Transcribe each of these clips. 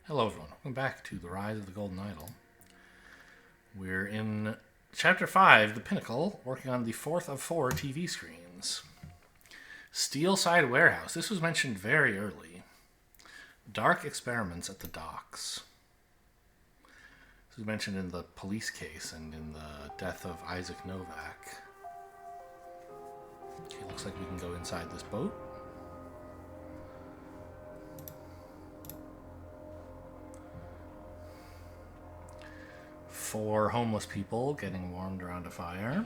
Hello everyone, welcome back to The Rise of the Golden Idol. We're in Chapter 5, The Pinnacle, working on the fourth of 4 TV screens. Steelside Warehouse, this was mentioned very early. Dark experiments at the docks. This was mentioned in the police case and in the death of Isaac Novak. Okay, looks like we can go inside this boat. Four homeless people getting warmed around a fire.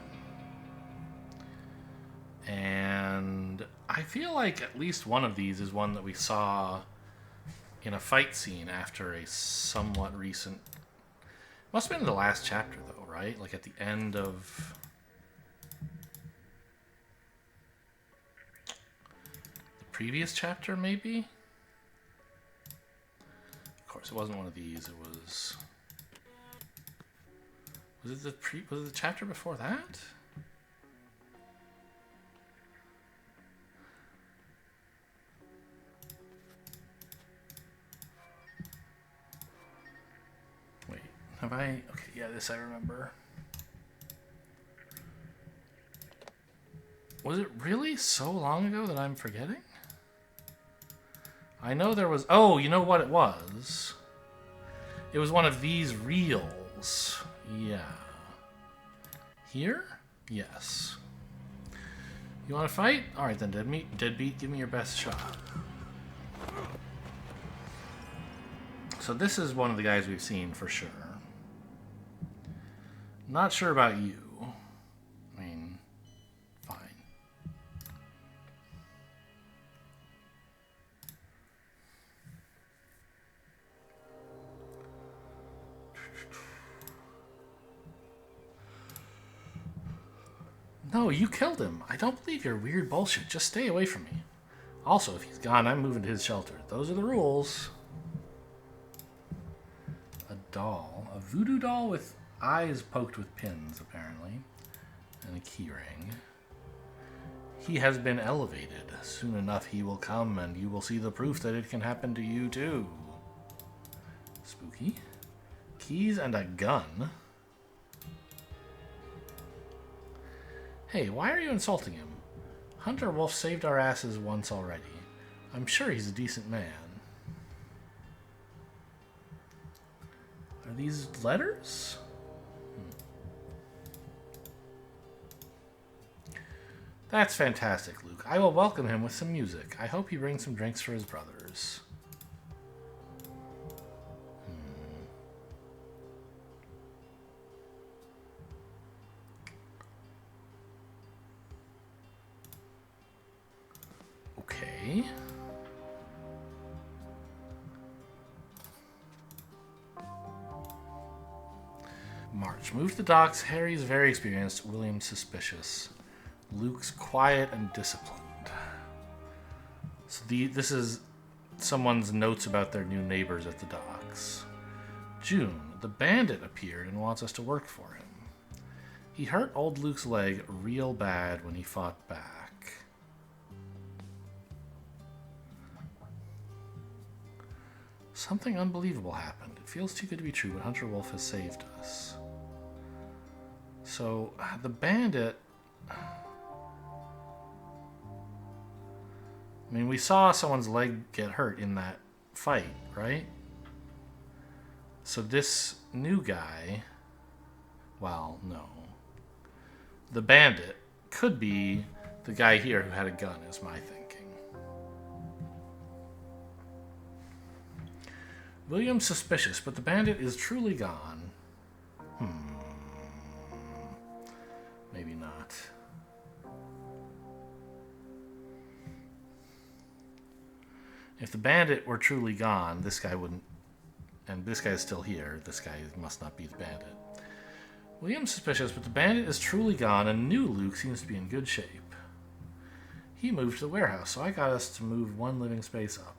And I feel like at least one of these is one that we saw in a fight scene after a somewhat recent... Must have been in the last chapter, though, right? Like at the end of... the previous chapter, maybe? Of course, it wasn't one of these. It was... Was it the chapter before that? Wait, have I? Okay, yeah, this I remember. Was it really so long ago that I'm forgetting? I know there was... Oh, you know what it was? It was one of these reels. Yeah. Here? Yes. You want to fight? Alright then, Deadbeat, give me your best shot. So this is one of the guys we've seen for sure. Not sure about you. I mean, fine. No, you killed him. I don't believe your weird bullshit. Just stay away from me. Also, if he's gone, I'm moving to his shelter. Those are the rules. A doll. A voodoo doll with eyes poked with pins, apparently. And a keyring. He has been elevated. Soon enough he will come, and you will see the proof that it can happen to you, too. Spooky. Keys and a gun. Hey, why are you insulting him? Hunter Wolf saved our asses once already. I'm sure he's a decent man. Are these letters? That's fantastic, Luke. I will welcome him with some music. I hope he brings some drinks for his brothers. Okay. March. Move to the docks. Harry's very experienced. William's suspicious. Luke's quiet and disciplined. So this is someone's notes about their new neighbors at the docks. June. The bandit appeared and wants us to work for him. He hurt old Luke's leg real bad when he fought back. Something unbelievable happened. It feels too good to be true, but Hunter Wolf has saved us. So, the bandit... I mean, we saw someone's leg get hurt in that fight, right? So this new guy... Well, no. The bandit could be the guy here who had a gun, is my thinking. William's suspicious, but the bandit is truly gone. Maybe not. If the bandit were truly gone, this guy wouldn't... And this guy's still here. This guy must not be the bandit. William's suspicious, but the bandit is truly gone, and new Luke seems to be in good shape. He moved to the warehouse, so I got us to move one living space up.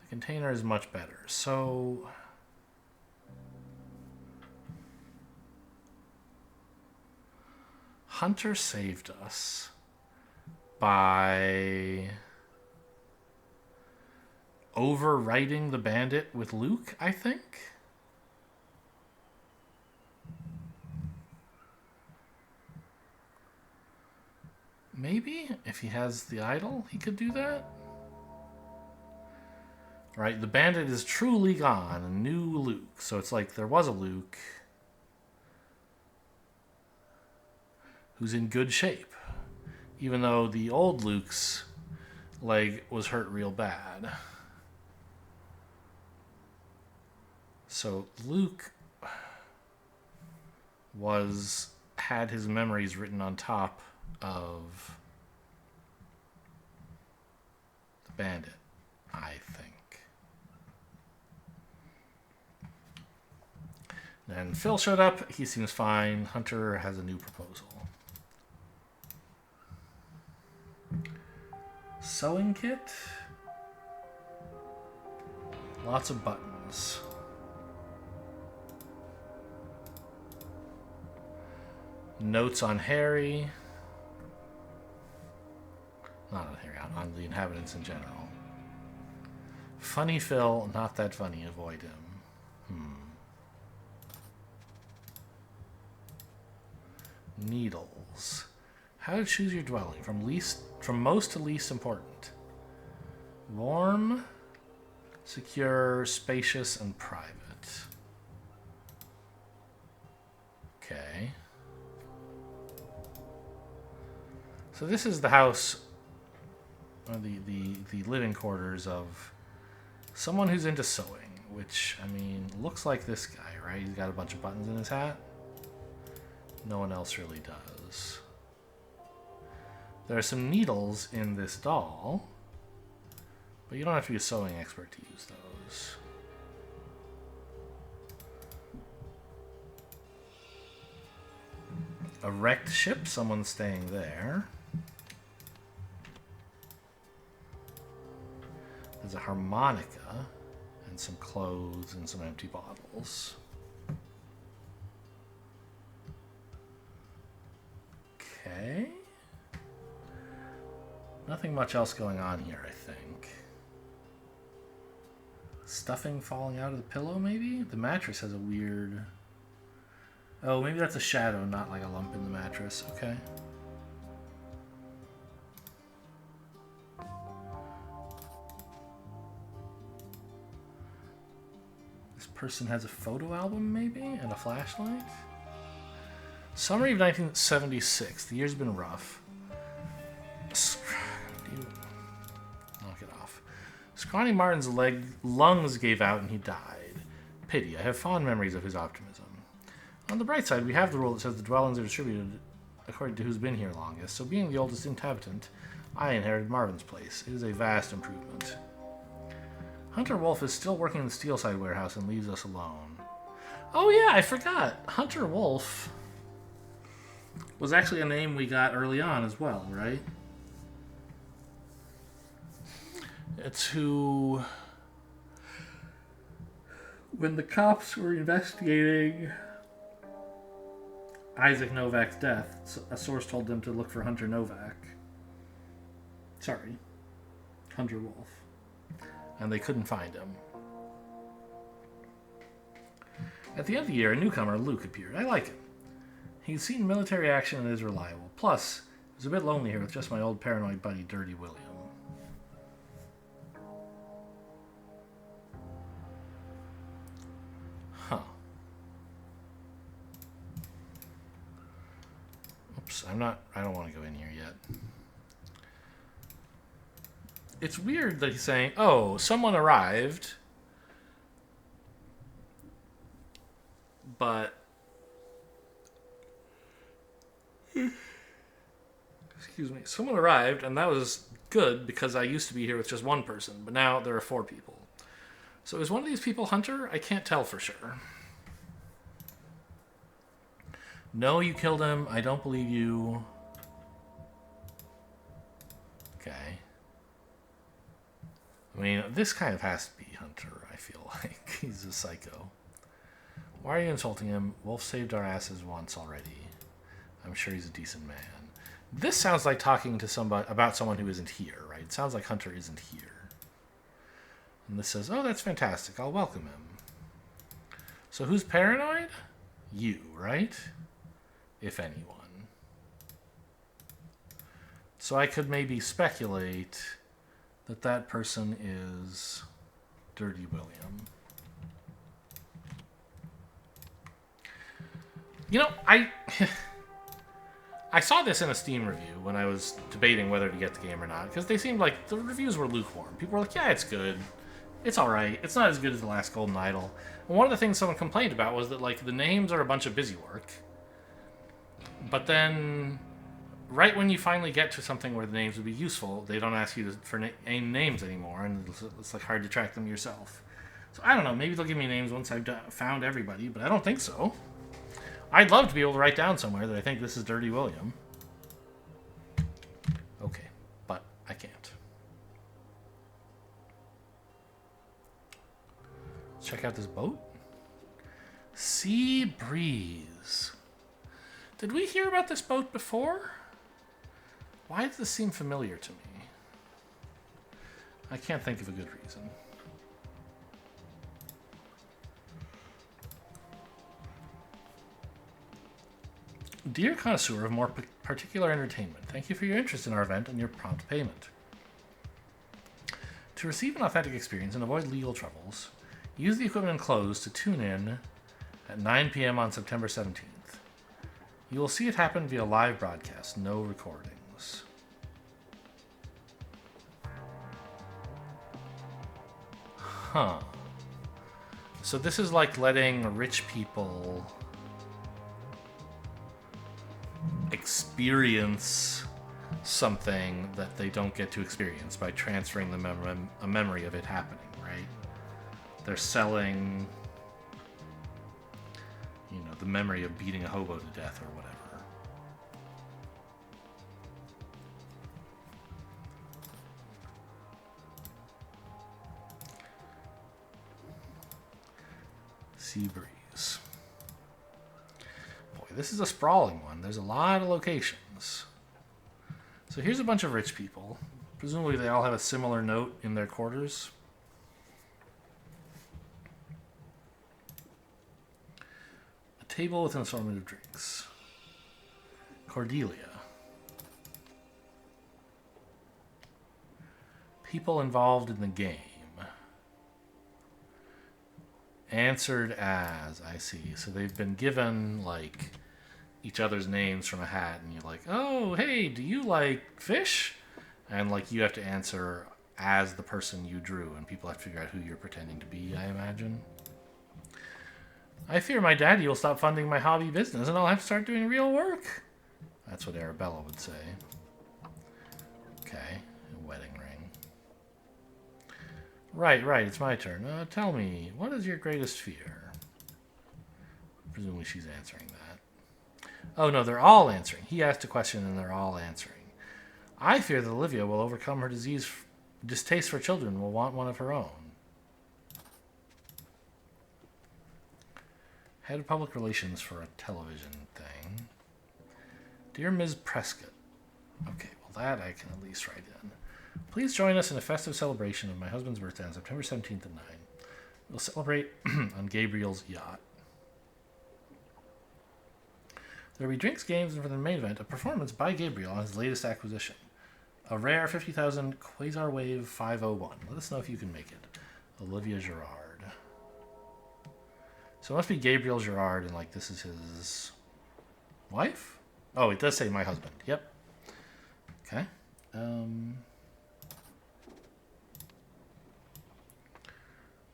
The container is much better, so... Hunter saved us by... overwriting the bandit with Luke, I think. Maybe if he has the idol, he could do that. Right, the bandit is truly gone, a new Luke. So it's like there was a Luke who's in good shape, even though the old Luke's leg was hurt real bad. So Luke had his memories written on top of the bandit, I think. Then Phil showed up. He seems fine. Hunter has a new proposal. Sewing kit. Lots of buttons. Notes on Harry. Not on Harry, on the inhabitants in general. Funny Phil, not that funny. Avoid him. Needles. How to choose your dwelling from most to least important. Warm, secure, spacious, and private. Okay. So this is the house, or the living quarters of someone who's into sewing, which, I mean, looks like this guy, right? He's got a bunch of buttons in his hat. No one else really does. There are some needles in this doll, but you don't have to be a sewing expert to use those. A wrecked ship, someone's staying there. There's a harmonica and some clothes and some empty bottles. Okay. Nothing much else going on here, I think. Stuffing falling out of the pillow, maybe? The mattress has a weird... Oh, maybe that's a shadow, not like a lump in the mattress. Okay. This person has a photo album, maybe? And a flashlight? Summer of 1976. The year's been rough. Knock it off. Scrawny Martin's lungs gave out and he died. Pity. I have fond memories of his optimism. On the bright side, we have the rule that says the dwellings are distributed according to who's been here longest. So being the oldest inhabitant, I inherited Marvin's place. It is a vast improvement. Hunter Wolf is still working in the Steelside warehouse and leaves us alone. Oh yeah, I forgot. Hunter Wolf was actually a name we got early on as well, right? It's who, when the cops were investigating Isaac Novak's death, a source told them to look for Hunter Novak. Sorry, Hunter Wolf. And they couldn't find him. At the end of the year, a newcomer, Luke, appeared. I like him. He's seen military action and is reliable. Plus, it was a bit lonely here with just my old paranoid buddy, Dirty William. Huh. Oops, I don't want to go in here yet. It's weird that he's saying, oh, someone arrived, but... Excuse me. Someone arrived, and that was good because I used to be here with just one person, but now there are 4 people. So is one of these people Hunter? I can't tell for sure. No, you killed him. I don't believe you. Okay. I mean, this kind of has to be Hunter, I feel like. He's a psycho. Why are you insulting him? Wolf saved our asses once already. I'm sure he's a decent man. This sounds like talking to somebody about someone who isn't here, right? It sounds like Hunter isn't here. And this says, oh, that's fantastic. I'll welcome him. So who's paranoid? You, right? If anyone. So I could maybe speculate that that person is Dirty William. You know, I saw this in a Steam review when I was debating whether to get the game or not, because they seemed like the reviews were lukewarm. People were like, yeah, it's good. It's alright. It's not as good as the last Golden Idol. And one of the things someone complained about was that, like, the names are a bunch of busy work. But then, right when you finally get to something where the names would be useful, they don't ask you for name names anymore, and it's like hard to track them yourself. So I don't know. Maybe they'll give me names once I've found everybody, but I don't think so. I'd love to be able to write down somewhere that I think this is Dirty William. Okay, but I can't. Let's check out this boat. Sea Breeze. Did we hear about this boat before? Why does this seem familiar to me? I can't think of a good reason. Dear connoisseur of more particular entertainment, thank you for your interest in our event and your prompt payment. To receive an authentic experience and avoid legal troubles, use the equipment enclosed to tune in at 9 p.m. on September 17th. You will see it happen via live broadcast, no recordings. Huh. So this is like letting rich people experience something that they don't get to experience by transferring a memory of it happening, right? They're selling, you know, the memory of beating a hobo to death or whatever. Sea Breeze. Boy, this is a sprawling one. There's a lot of locations. So here's a bunch of rich people. Presumably they all have a similar note in their quarters. A table with an assortment of drinks. Cordelia. People involved in the game. Answered as, I see. So they've been given, like, each other's names from a hat, and you're like, oh, hey, do you like fish? And, like, you have to answer as the person you drew, and people have to figure out who you're pretending to be, I imagine. I fear my daddy will stop funding my hobby business, and I'll have to start doing real work. That's what Arabella would say. Okay, a wedding ring. Right, it's my turn. Tell me, what is your greatest fear? Presumably she's answering that. Oh, no, they're all answering. He asked a question and they're all answering. I fear that Olivia will overcome her distaste for children and will want one of her own. Head of Public Relations for a television thing. Dear Ms. Prescott. Okay, well that I can at least write in. Please join us in a festive celebration of my husband's birthday on September 17th at 9. We'll celebrate on Gabriel's yacht. There will be drinks, games, and for the main event, a performance by Gabriel on his latest acquisition. A rare 50,000 Quasar Wave 501. Let us know if you can make it. Olivia Girard. So it must be Gabriel Girard, and like this is his wife? Oh, it does say my husband. Yep. Okay.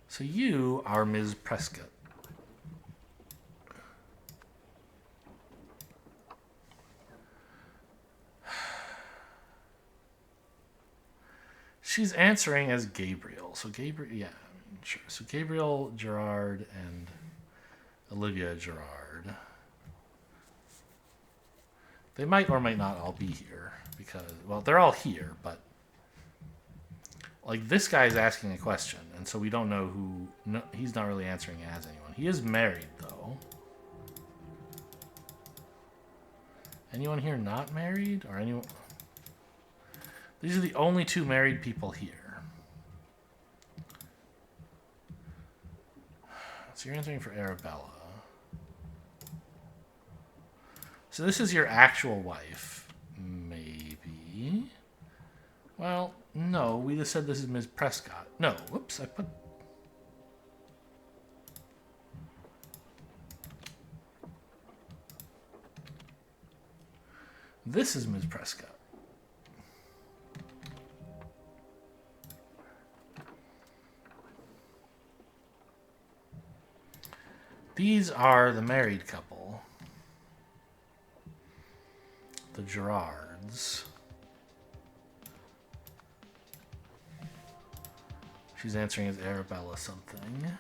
So you are Ms. Prescott. She's answering as Gabriel. So Gabriel, yeah, sure. So Gabriel Girard and Olivia Girard. They might or might not all be here because, well, they're all here, but like this guy's asking a question, and so we don't know who. No, he's not really answering as anyone. He is married, though. Anyone here not married, or anyone? These are the only two married people here. So you're answering for Arabella. So this is your actual wife. Maybe. Well, no. We just said this is Ms. Prescott. No. Whoops. I put... This is Ms. Prescott. These are the married couple. The Gerards. She's answering as Arabella something.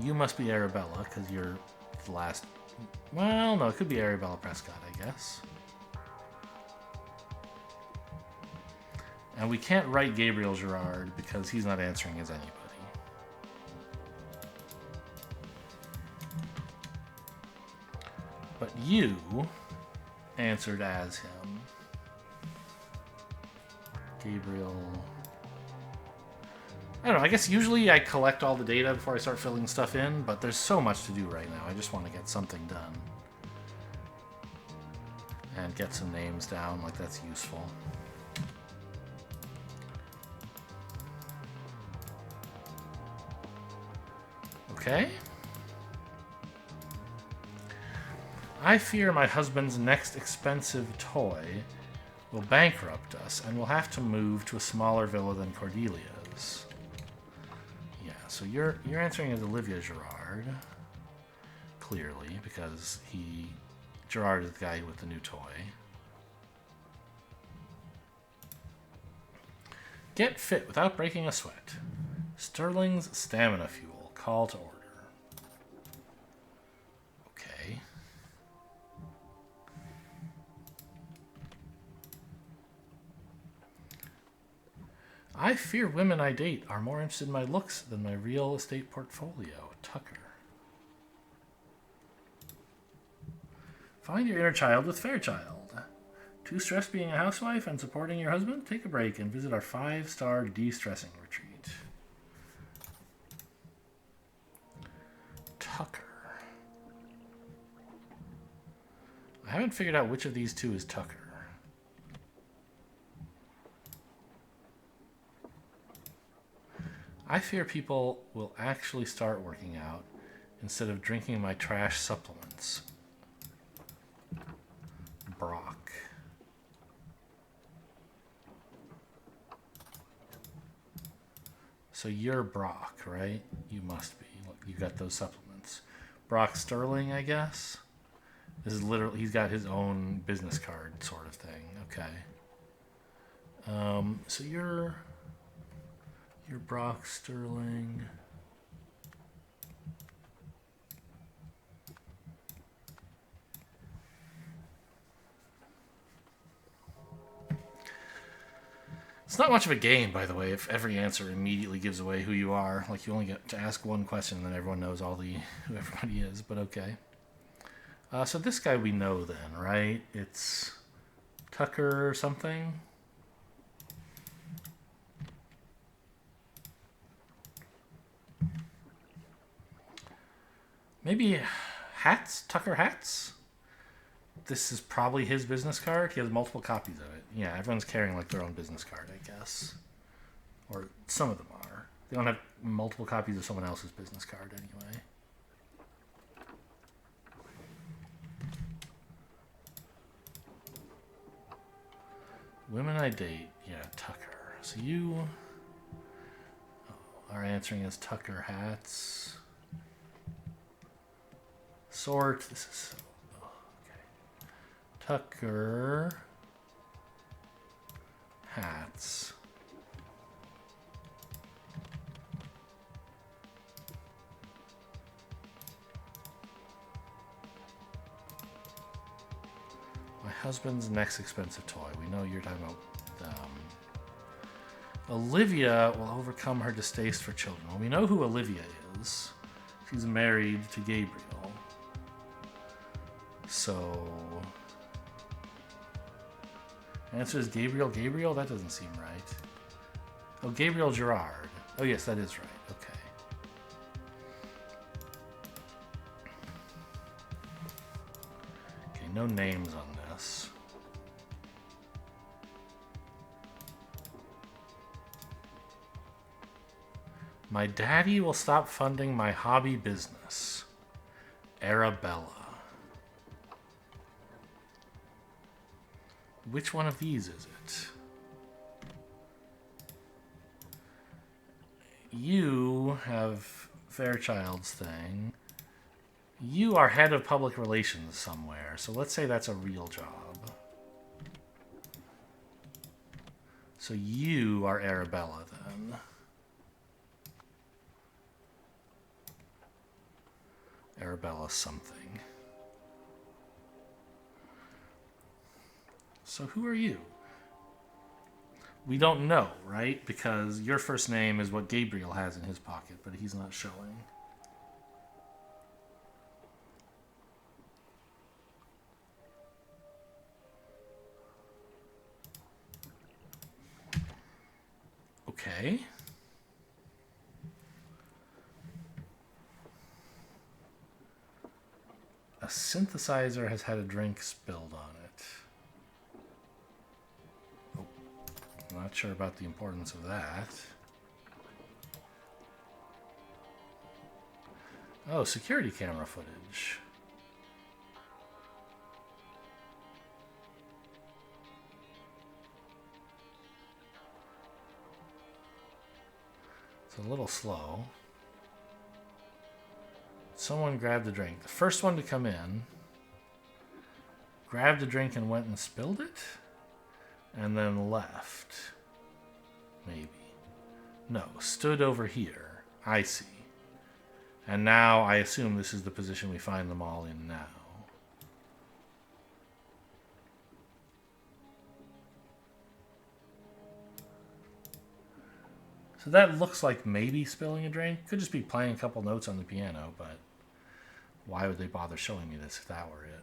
You must be Arabella, because you're the last... Well, no, it could be Arabella Prescott, I guess. And we can't write Gabriel Gerard, because he's not answering as anybody. But you answered as him. Gabriel... I don't know, I guess usually I collect all the data before I start filling stuff in, but there's so much to do right now. I just want to get something done. And get some names down, like that's useful. Okay. I fear my husband's next expensive toy will bankrupt us, and we'll have to move to a smaller villa than Cordelia's. Yeah, so you're answering as Olivia Gerard, clearly, because Gerard is the guy with the new toy. Get fit without breaking a sweat. Sterling's stamina fuel. Call to order. Okay. I fear women I date are more interested in my looks than my real estate portfolio. Tucker. Find your inner child with Fairchild. Too stressed being a housewife and supporting your husband? Take a break and visit our 5-star de-stressing retreat. Tucker. I haven't figured out which of these two is Tucker. I fear people will actually start working out instead of drinking my trash supplements. Brock. So you're Brock, right? You must be. Look, you got those supplements. Brock Sterling, I guess? This is literally, he's got his own business card sort of thing. Okay. So you're Brock Sterling. It's not much of a game, by the way, if every answer immediately gives away who you are. Like, you only get to ask one question, and then everyone knows who everybody is, but okay. So this guy we know then, right? It's Tucker or something? Maybe Hats? Tucker Hats? This is probably his business card. He has multiple copies of it. Yeah, everyone's carrying like their own business card, I guess. Or some of them are. They don't have multiple copies of someone else's business card anyway. Women I date. Yeah, Tucker. So you are answering as Tucker Hats. Sort. This is... Tucker Hats. My husband's next expensive toy. We know you're talking about Olivia will overcome her distaste for children. Well, we know who Olivia is. She's married to Gabriel. So... answer is Gabriel. Gabriel? That doesn't seem right. Oh, Gabriel Gerard. Oh, yes, that is right. Okay. no names on this. My daddy will stop funding my hobby business. Arabella. Which one of these is it? You have Fairchild's thing. You are head of public relations somewhere, so let's say that's a real job. So you are Arabella then. Arabella something. So who are you? We don't know, right? Because your first name is what Gabriel has in his pocket, but he's not showing. Okay. A synthesizer has had a drink spilled on it. Oh, I'm not sure about the importance of that. Oh, security camera footage. It's a little slow. Someone grabbed the drink. The first one to come in grabbed the drink and went and spilled it, and then left. Maybe. No, stood over here. I see. And now I assume this is the position we find them all in now. So that looks like maybe spilling a drink. Could just be playing a couple notes on the piano, but why would they bother showing me this if that were it?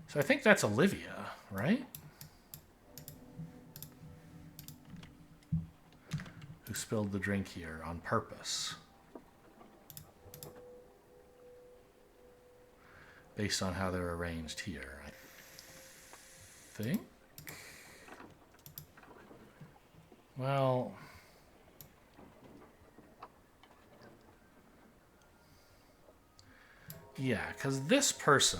So I think that's Olivia, right? Who spilled the drink here on purpose. Based on how they're arranged here, I think. Well... yeah, because this person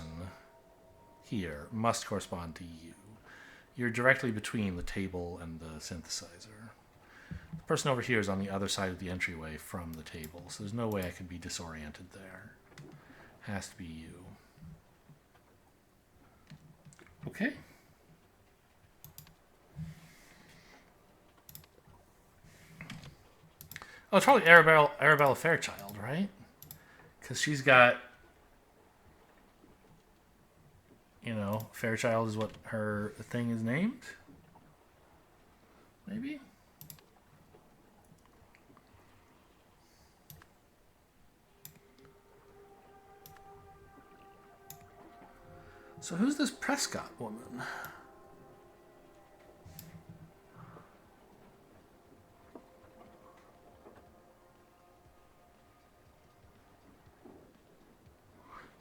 here must correspond to you. You're directly between the table and the synthesizer. The person over here is on the other side of the entryway from the table, so there's no way I could be disoriented there. Has to be you. Okay. Oh, it's probably Arabella Fairchild, right? Because she's got... you know, Fairchild is what her thing is named? Maybe? So who's this Prescott woman?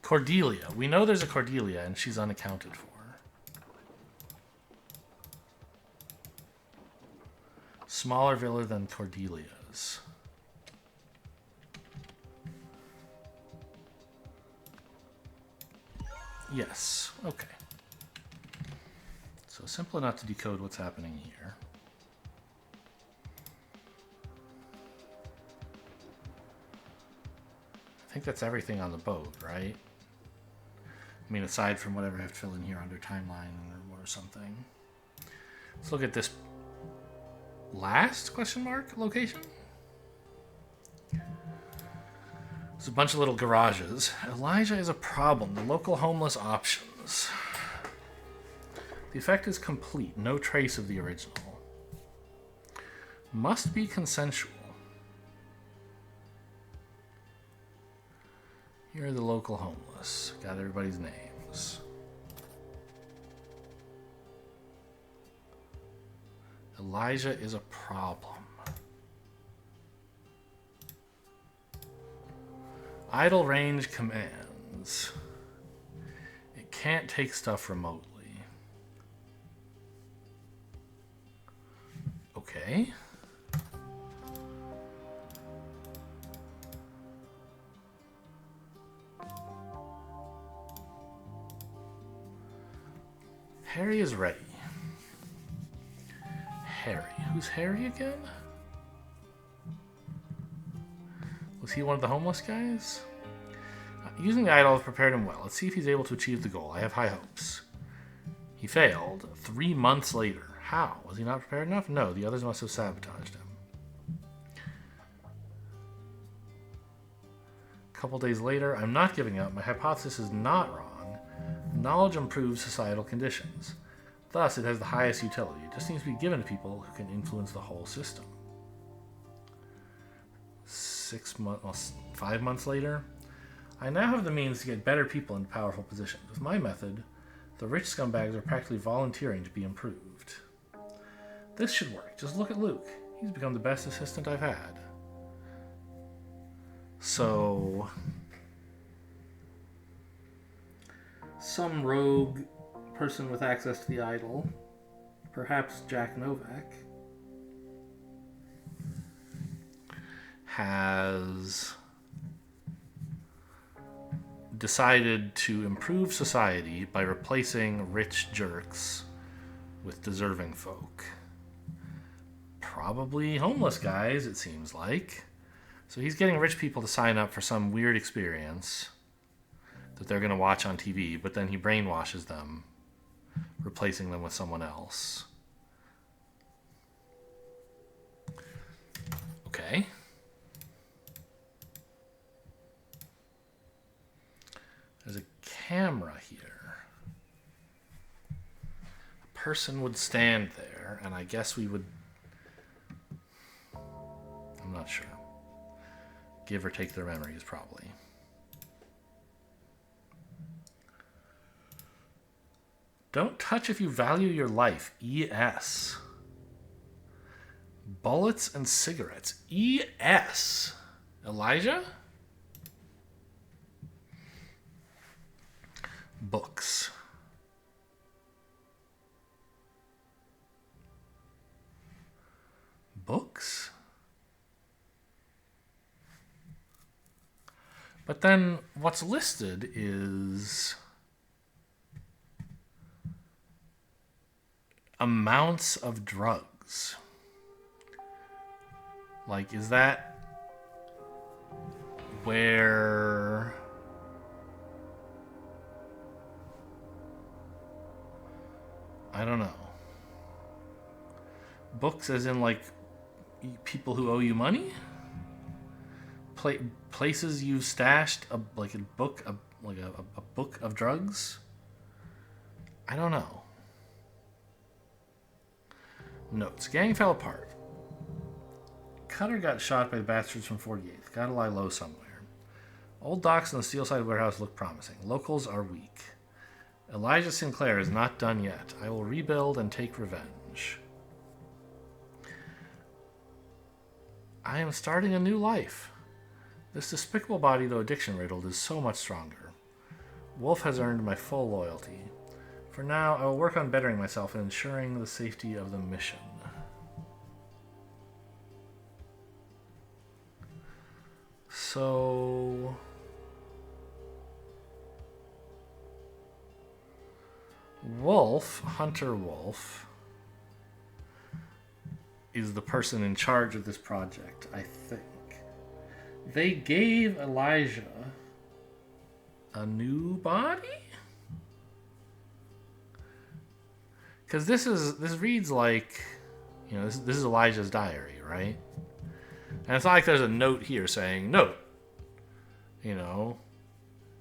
Cordelia. We know there's a Cordelia, and she's unaccounted for. Smaller villa than Cordelia's. Yes. Okay. So simple enough to decode what's happening here. I think that's everything on the boat, right? I mean, aside from whatever I have to fill in here under timeline or something. Let's look at this last question mark location. There's a bunch of little garages. Elijah is a problem. The local homeless options. The effect is complete. No trace of the original. Must be consensual. Here are the local homeless. Got everybody's names. Elijah is a problem. Idle range commands. It can't take stuff remotely. Okay. Harry is ready. Harry. Who's Harry again? Was he one of the homeless guys? Using the idol has prepared him well. Let's see if he's able to achieve the goal. I have high hopes. He failed 3 months later. How? Was he not prepared enough? No, the others must have sabotaged him. A couple days later, I'm not giving up. My hypothesis is not wrong. Knowledge improves societal conditions. Thus, it has the highest utility. It just needs to be given to people who can influence the whole system. 5 months later, I now have the means to get better people into powerful positions. With my method, the rich scumbags are practically volunteering to be improved. This should work. Just look at Luke. He's become the best assistant I've had. So, some rogue person with access to the idol, perhaps Jack Novak, has decided to improve society by replacing rich jerks with deserving folk. Probably homeless guys, it seems like. So he's getting rich people to sign up for some weird experience that they're going to watch on TV, but then he brainwashes them, replacing them with someone else. Okay. There's a camera here. A person would stand there, and I guess we would... I'm not sure. Give or take their memories, probably. Don't touch if you value your life. ES. Bullets and cigarettes. ES. Elijah? Books. Books? But then what's listed is amounts of drugs. Like, is that where... I don't know. Books as in, like, people who owe you money? Places you've stashed a book of drugs? I don't know. Notes. Gang fell apart. Cutter got shot by the bastards from 48th. Gotta lie low somewhere. Old docks in the Steelside warehouse look promising. Locals are weak. Elijah Sinclair is not done yet. I will rebuild and take revenge. I am starting a new life. This despicable body, though addiction-riddled, is so much stronger. Wolf has earned my full loyalty. For now, I will work on bettering myself and ensuring the safety of the mission. So... Wolf, Hunter Wolf, is the person in charge of this project, I think. They gave Elijah a new body? Because this reads like, you know, this is Elijah's diary, right? And it's not like there's a note here saying, note, you know,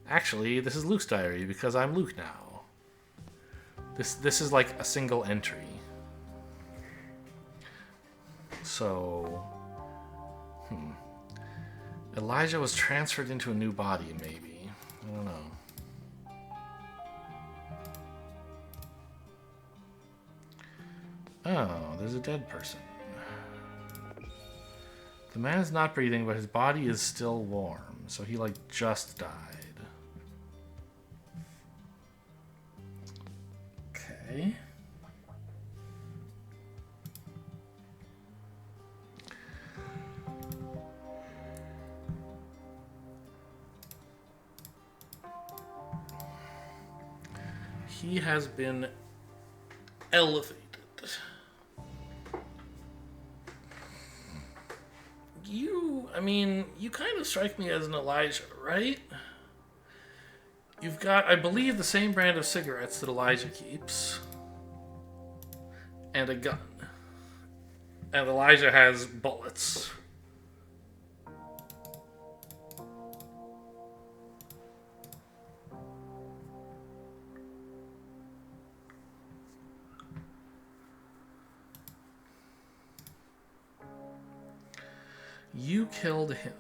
actually, this is Luke's diary because I'm Luke now. This is like a single entry. So, Elijah was transferred into a new body, maybe. I don't know. Oh, there's a dead person. The man is not breathing, but his body is still warm. So he, like, just died. Okay. He has been elevated. You kind of strike me as an Elijah, right? You've got, I believe, the same brand of cigarettes that Elijah keeps. And a gun. And Elijah has bullets. You killed him.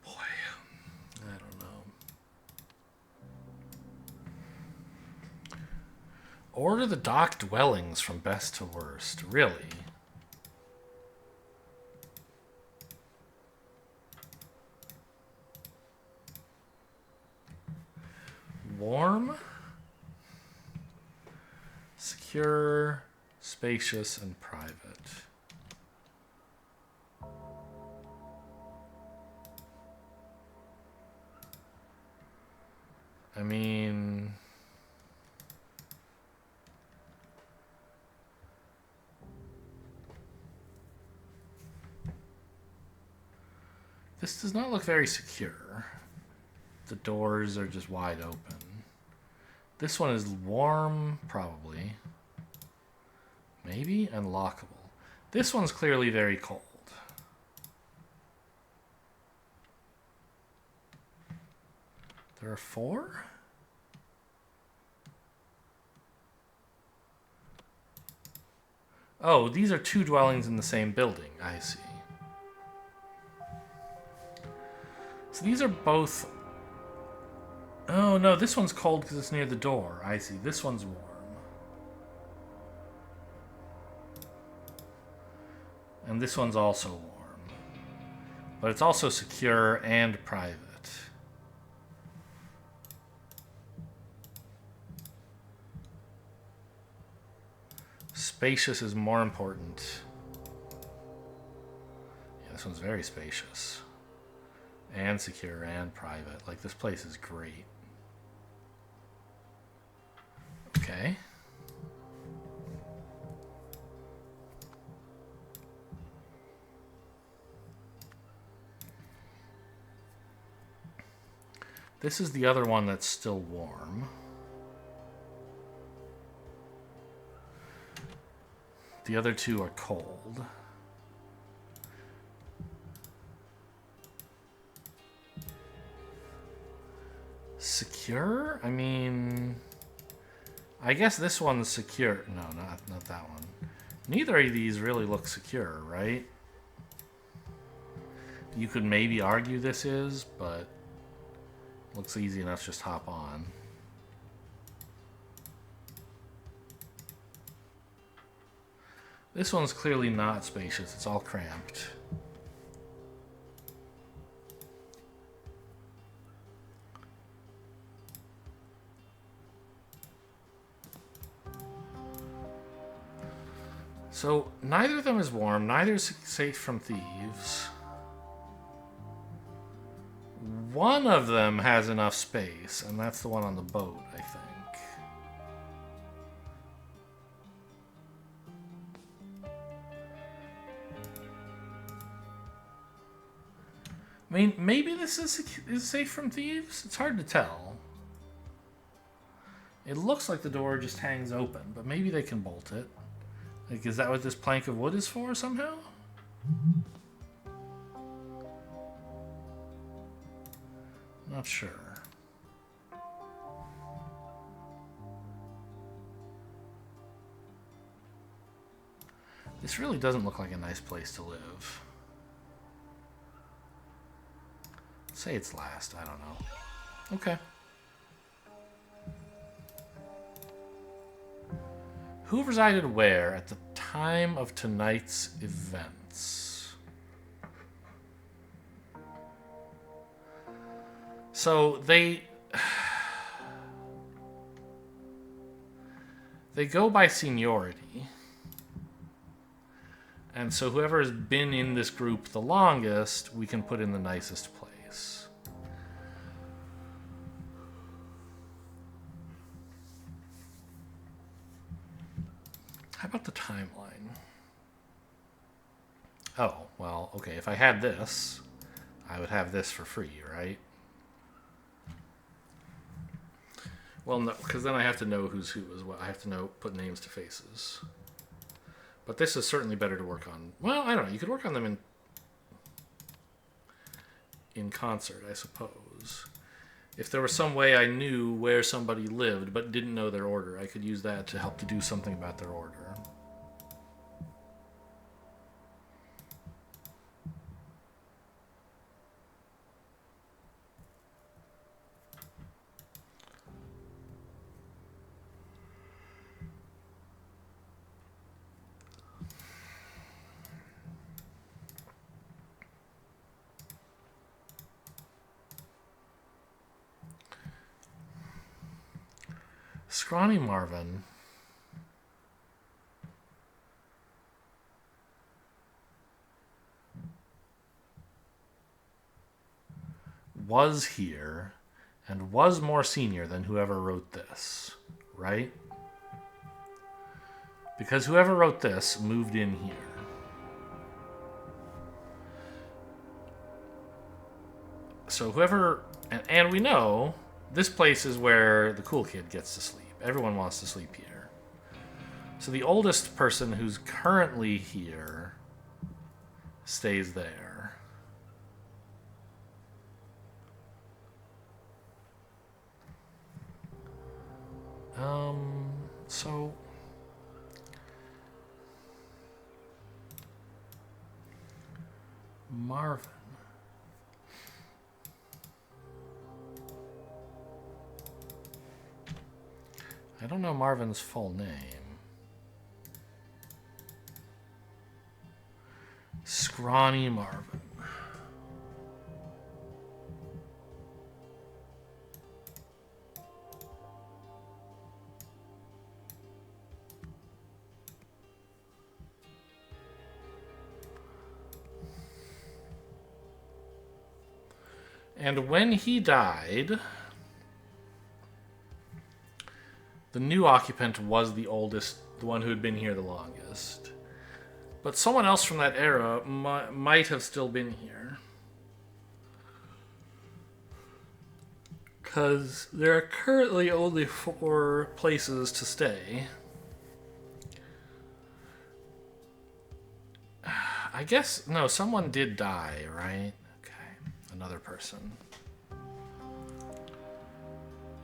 Boy, I don't know. Order the dock dwellings from best to worst. Really? Warm, secure, spacious, and private. I mean, this does not look very secure. The doors are just wide open. This one is warm, probably. Maybe, and lockable. This one's clearly very cold. There are 4? Oh, these are 2 dwellings in the same building. I see. So these are both... Oh, no, this one's cold because it's near the door. I see. This one's warm. And this one's also warm. But it's also secure and private. Spacious is more important. Yeah, this one's very spacious. And secure and private. Like, this place is great. Okay. This is the other one that's still warm. The other 2 are cold. Secure? I mean... I guess this one's secure. No, not that one. Neither of these really look secure, right? You could maybe argue this is, but... looks easy enough, just hop on. This one's clearly not spacious. It's all cramped. So, neither of them is warm. Neither is safe from thieves. One of them has enough space, and that's the one on the boat, I think. I mean, maybe this is safe from thieves? It's hard to tell. It looks like the door just hangs open, but maybe they can bolt it. Like, is that what this plank of wood is for, somehow? Not sure. This really doesn't look like a nice place to live. Say it's last, I don't know. Okay. Who resided where at the time of tonight's events? So they go by seniority. And so whoever has been in this group the longest, we can put in the nicest place. How about the timeline? Oh, well, okay, if I had this, I would have this for free, right? Well, no, because then I have to know who's who as well. I have to put names to faces. But this is certainly better to work on. Well, I don't know. You could work on them in concert, I suppose. If there was some way I knew where somebody lived but didn't know their order, I could use that to help to do something about their order. Scrawny Marvin was here and was more senior than whoever wrote this, right? Because whoever wrote this moved in here. So whoever... And we know this place is where the cool kid gets to sleep. Everyone wants to sleep here. So the oldest person who's currently here stays there. So... Marvin. I don't know Marvin's full name. Scrawny Marvin. And when he died, the new occupant was the oldest, the one who had been here the longest. But someone else from that era might have still been here. Because there are currently only 4 places to stay. I guess, no, someone did die, right? Okay, another person.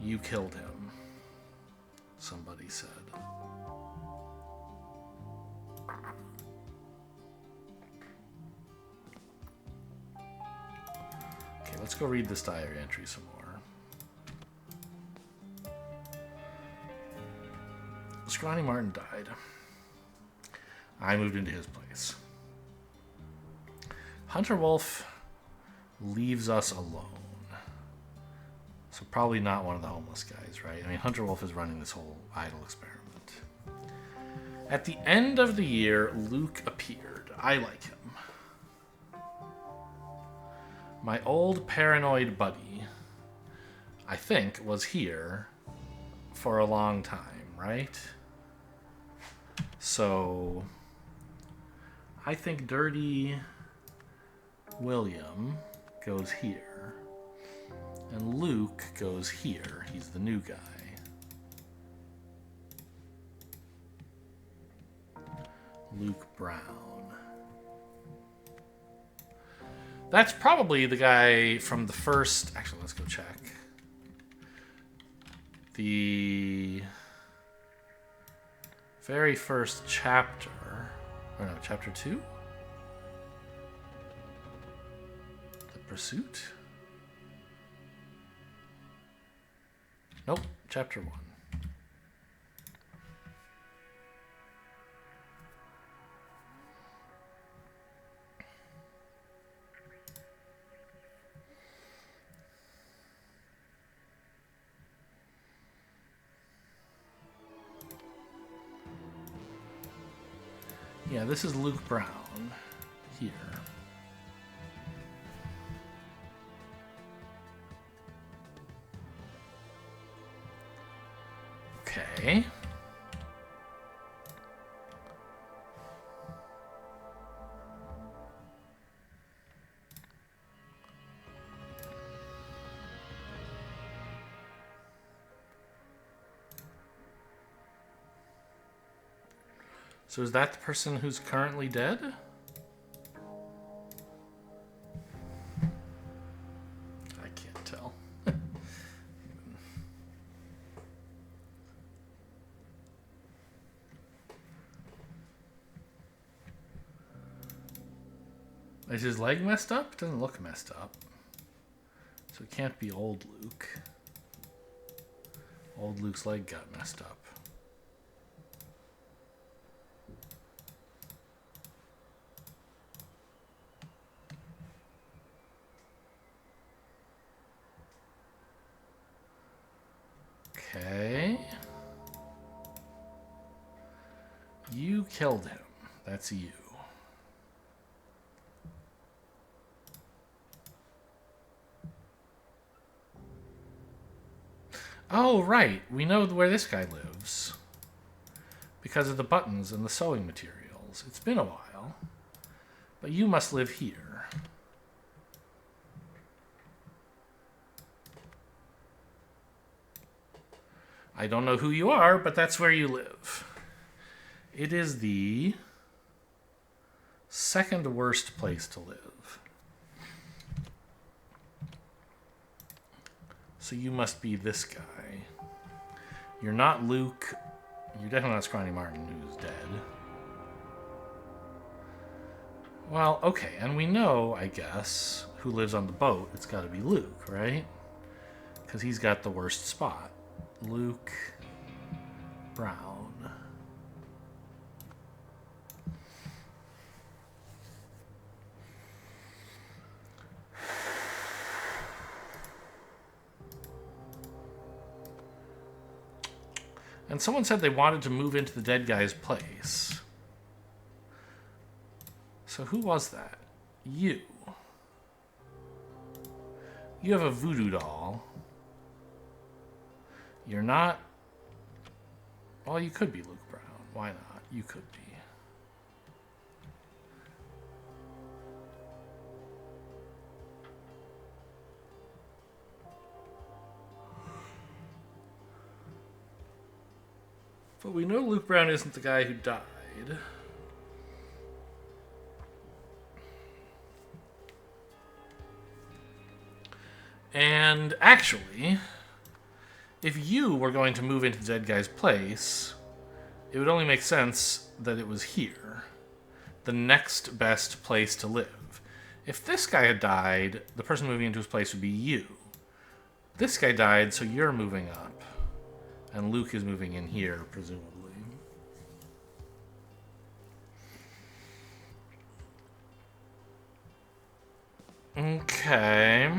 You killed him, somebody said. Okay, let's go read this diary entry some more. Scrawny Martin died. I moved into his place. Hunter Wolf leaves us alone. So probably not one of the homeless guys, right? I mean, Hunter Wolf is running this whole idol experiment. At the end of the year, Luke appeared. I like him. My old paranoid buddy, I think, was here for a long time, right? So I think Dirty William goes here. And Luke goes here. He's the new guy. Luke Brown. That's probably the guy from the first... Actually, let's go check. The very first chapter. Or no, chapter 2? The Pursuit? Nope, chapter 1. Yeah, this is Luke Brown here. Okay. So is that the person who's currently dead? I can't tell. Is his leg messed up? It doesn't look messed up. So it can't be old Luke. Old Luke's leg got messed up. Okay. You killed him. That's you. Oh, right. We know where this guy lives. Because of the buttons and the sewing materials. It's been a while. But you must live here. I don't know who you are, but that's where you live. It is the second worst place to live. So you must be this guy. You're not Luke. You're definitely not Scrawny Martin, who's dead. Well, okay, and we know, I guess, who lives on the boat. It's got to be Luke, right? Because he's got the worst spot. Luke Brown. And someone said they wanted to move into the dead guy's place. So who was that? You. You have a voodoo doll. You're not... Well, you could be Luke Brown. Why not? You could be. But we know Luke Brown isn't the guy who died. And actually, if you were going to move into the dead guy's place, it would only make sense that it was here. The next best place to live. If this guy had died, the person moving into his place would be you. This guy died, so you're moving up. And Luke is moving in here, presumably. Okay.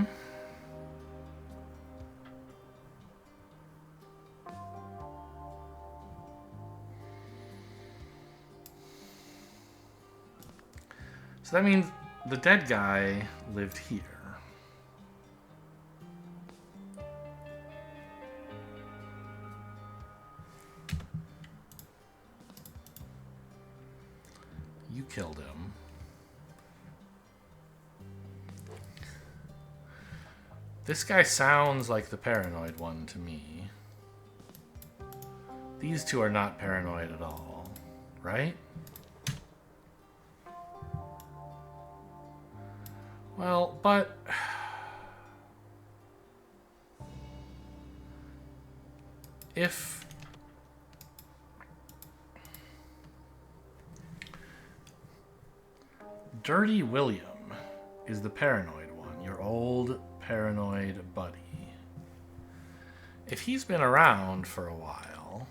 So that means the dead guy lived here. You killed him. This guy sounds like the paranoid one to me. These two are not paranoid at all, right? Well, but... if... Dirty William is the paranoid one, your old paranoid buddy. If he's been around for a while,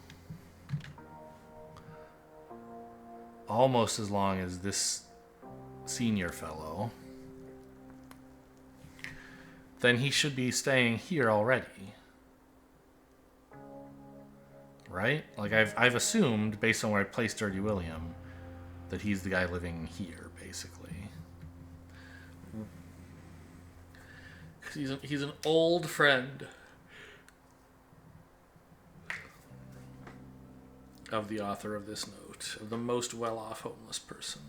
almost as long as this senior fellow, then he should be staying here already. Right? Like, I've assumed, based on where I placed Dirty William, that he's the guy living here, basically. Because he's an old friend of the author of this note, of the most well-off homeless person.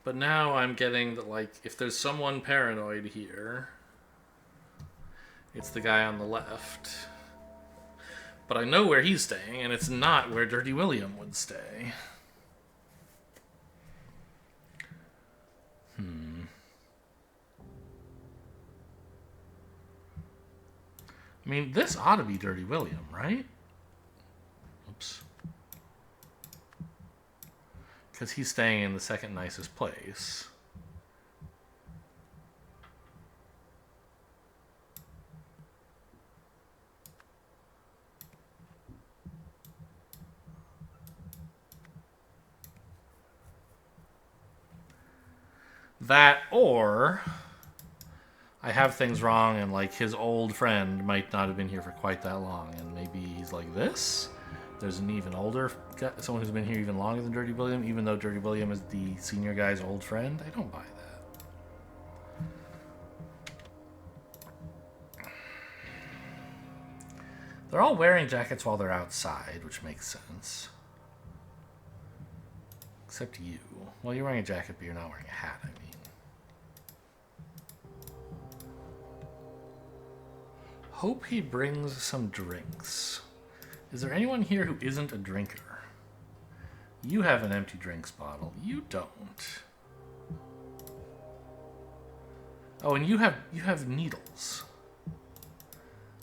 But now I'm getting that, like, if there's someone paranoid here, it's the guy on the left. But I know where he's staying, and it's not where Dirty William would stay. I mean, this ought to be Dirty William, right? Oops. Because he's staying in the second nicest place. That, or I have things wrong, and like his old friend might not have been here for quite that long, and maybe he's like this. There's an even older guy, someone who's been here even longer than Dirty William, even though Dirty William is the senior guy's old friend. I don't buy that. They're all wearing jackets while they're outside, which makes sense. Except you. Well, you're wearing a jacket, but you're not wearing a hat, I mean. Hope he brings some drinks. Is there anyone here who isn't a drinker? You have an empty drinks bottle. You don't. Oh, and you have needles.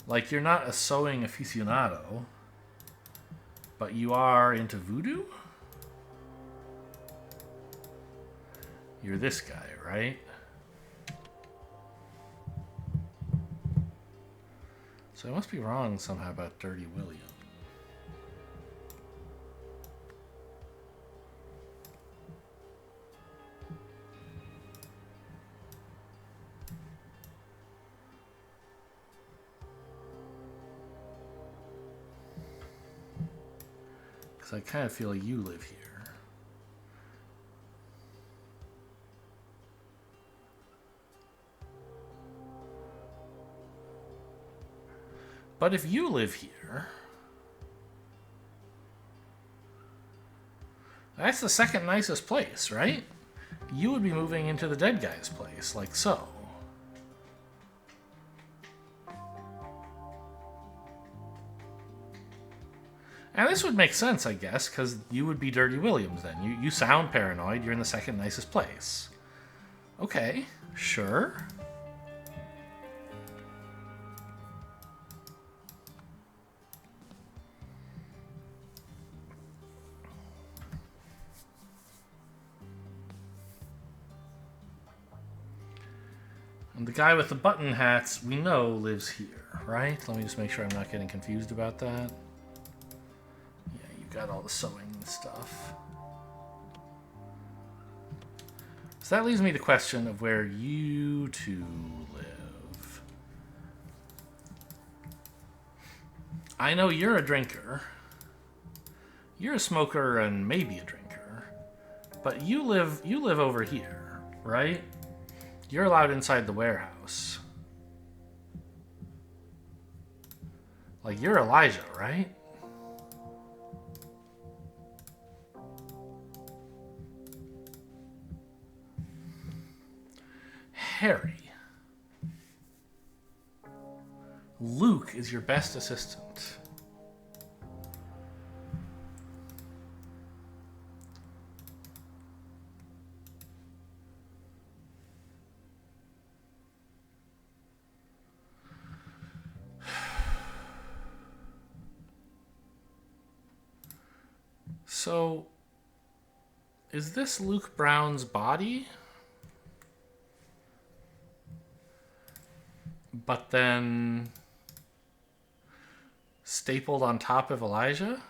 Like, you're not a sewing aficionado, but you are into voodoo? You're this guy, right? So I must be wrong somehow about Dirty William. Because I kind of feel like you live here. But if you live here, that's the second nicest place, right? You would be moving into the dead guy's place, like so. And this would make sense, I guess, because you would be Dirty Williams then. You sound paranoid, you're in the second nicest place. Okay, sure. And the guy with the button hats, we know, lives here, right? Let me just make sure I'm not getting confused about that. Yeah, you got all the sewing and stuff. So that leaves me the question of where you two live. I know you're a drinker. You're a smoker and maybe a drinker. But you live over here, right? You're allowed inside the warehouse. Like, you're Elijah, right? Harry. Luke is your best assistant. So, is this Luke Brown's body? But then stapled on top of Elijah?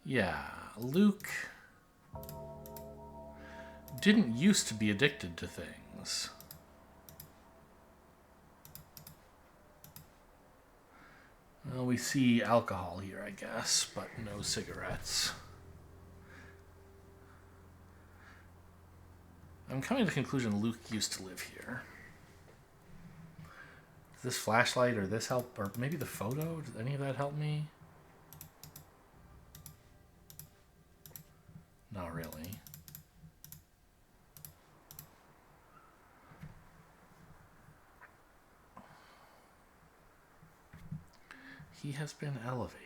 Yeah, Luke. didn't used to be addicted to things. Well, we see alcohol here, I guess, but no cigarettes. I'm coming to the conclusion Luke used to live here. Does this flashlight or this help? Or maybe the photo? Does any of that help me? Not really. He has been elevated.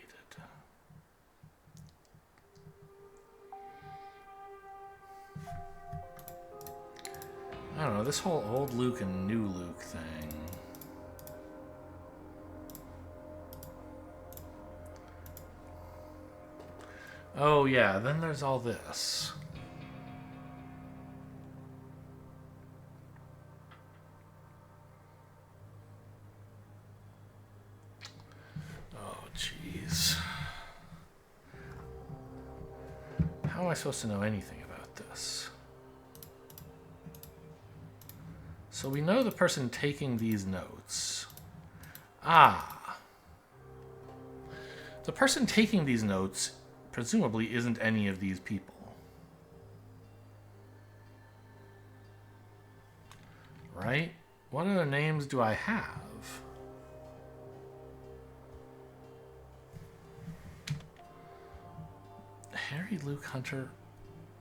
I don't know, this whole old Luke and new Luke thing. Oh yeah, then there's all this. Oh jeez. How am I supposed to know anything about this? So we know the person taking these notes. Ah. The person taking these notes presumably isn't any of these people. Right? What other names do I have? Harry, Luke, Hunter,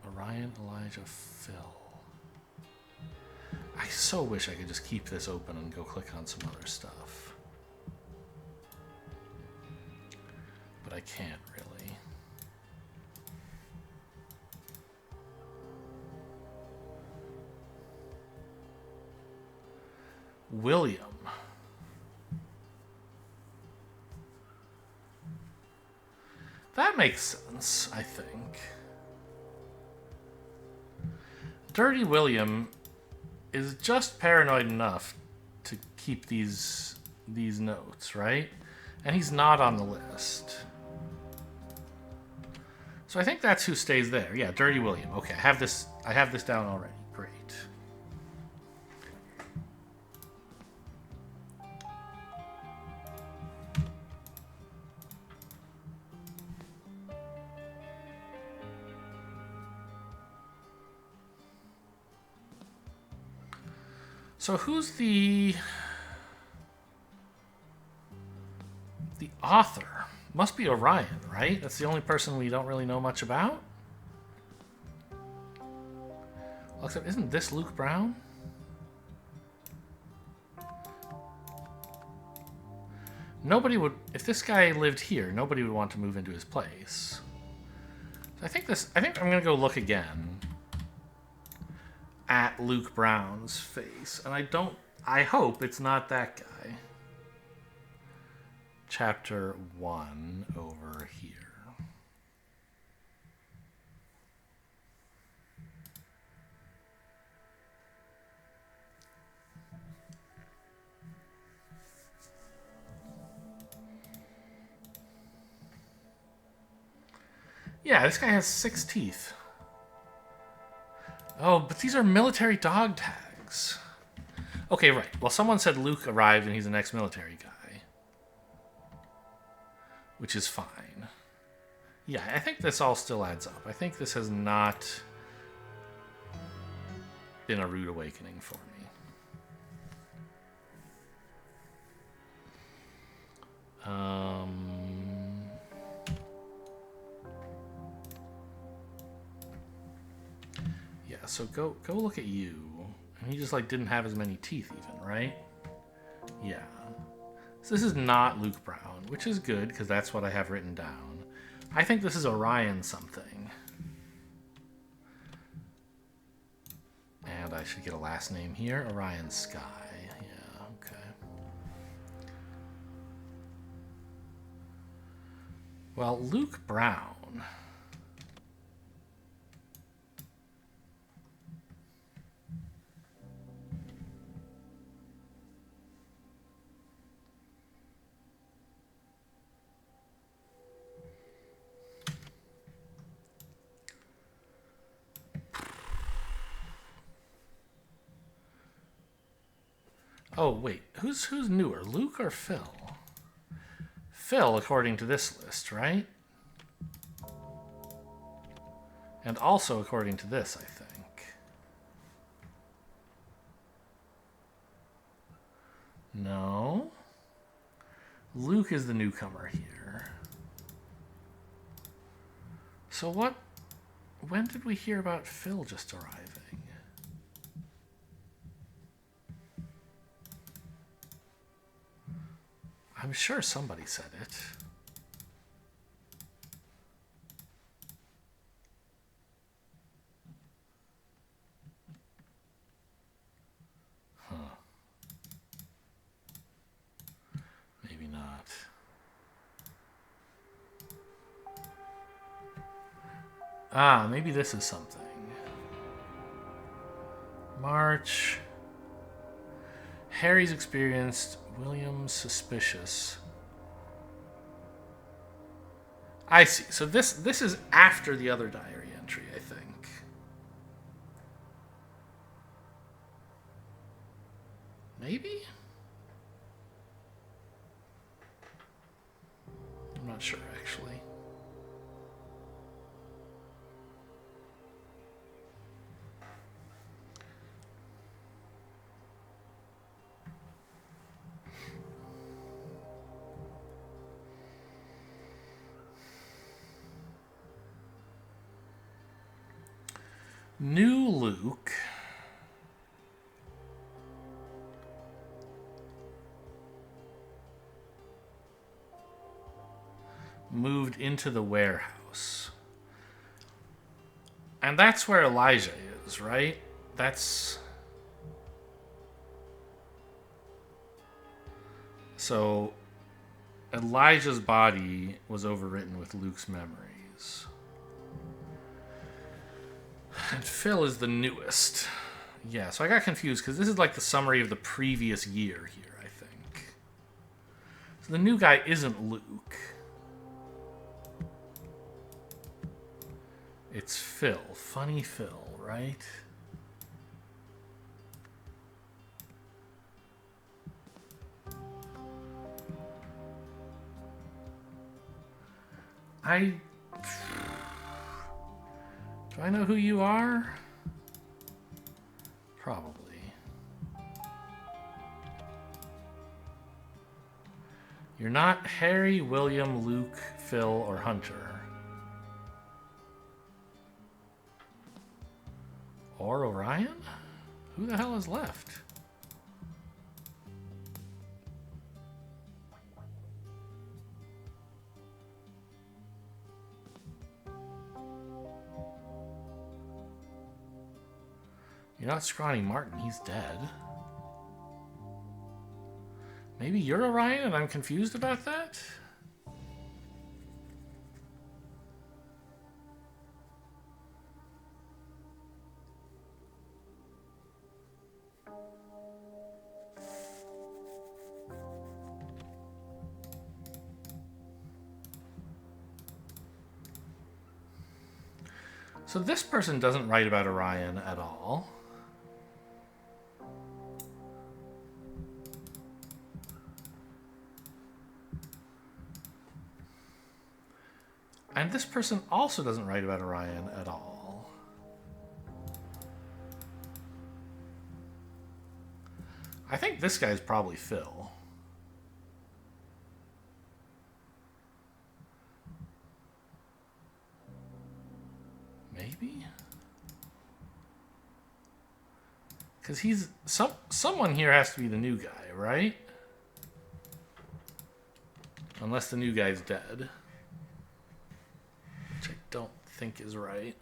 Orion, Elijah, Phil. I so wish I could just keep this open and go click on some other stuff. But I can't really. William. That makes sense, I think. Dirty William is just paranoid enough to keep these notes, right? And he's not on the list. So I think that's who stays there. Yeah, Dirty William. Okay, I have this down already. Great. So who's the author? Must be Orion, right? That's the only person we don't really know much about. Well, except isn't this Luke Brown? Nobody would, if this guy lived here, nobody would want to move into his place. So I think I'm gonna go look again at Luke Brown's face. And I hope it's not that guy. Chapter 1 over here. Yeah, this guy has 6 teeth. Oh, but these are military dog tags. Okay, right. Well, someone said Luke arrived and he's an ex-military guy. Which is fine. Yeah, I think this all still adds up. I think this has not been a rude awakening for me. Yeah, so go look at you. And he just like didn't have as many teeth even, right? Yeah. So this is not Luke Brown, which is good because that's what I have written down. I think this is Orion something. And I should get a last name here. Orion Sky. Yeah, okay. Well, Luke Brown. Oh, wait. Who's newer, Luke or Phil? Phil, according to this list, right? And also according to this, I think. No. Luke is the newcomer here. So what... When did we hear about Phil just arriving? I'm sure somebody said it. Huh. Maybe not. Ah, maybe this is something. March. Harry's experienced. William's suspicious. I see. So this is after the other diary entry, I think. Maybe? I'm not sure, actually. New Luke moved into the warehouse. And that's where Elijah is, right? That's... So, Elijah's body was overwritten with Luke's memories. And Phil is the newest. Yeah, so I got confused because this is like the summary of the previous year here, I think. So the new guy isn't Luke. It's Phil. Funny Phil, right? Do I know who you are? Probably. You're not Harry, William, Luke, Phil, or Hunter. Or Orion? Who the hell is left? You're not Scrawny Martin, he's dead. Maybe you're Orion and I'm confused about that? So this person doesn't write about Orion at all. And this person also doesn't write about Orion at all. I think this guy's probably Phil. Maybe? Because he's... someone here has to be the new guy, right? Unless the new guy's dead. Which I don't think is right.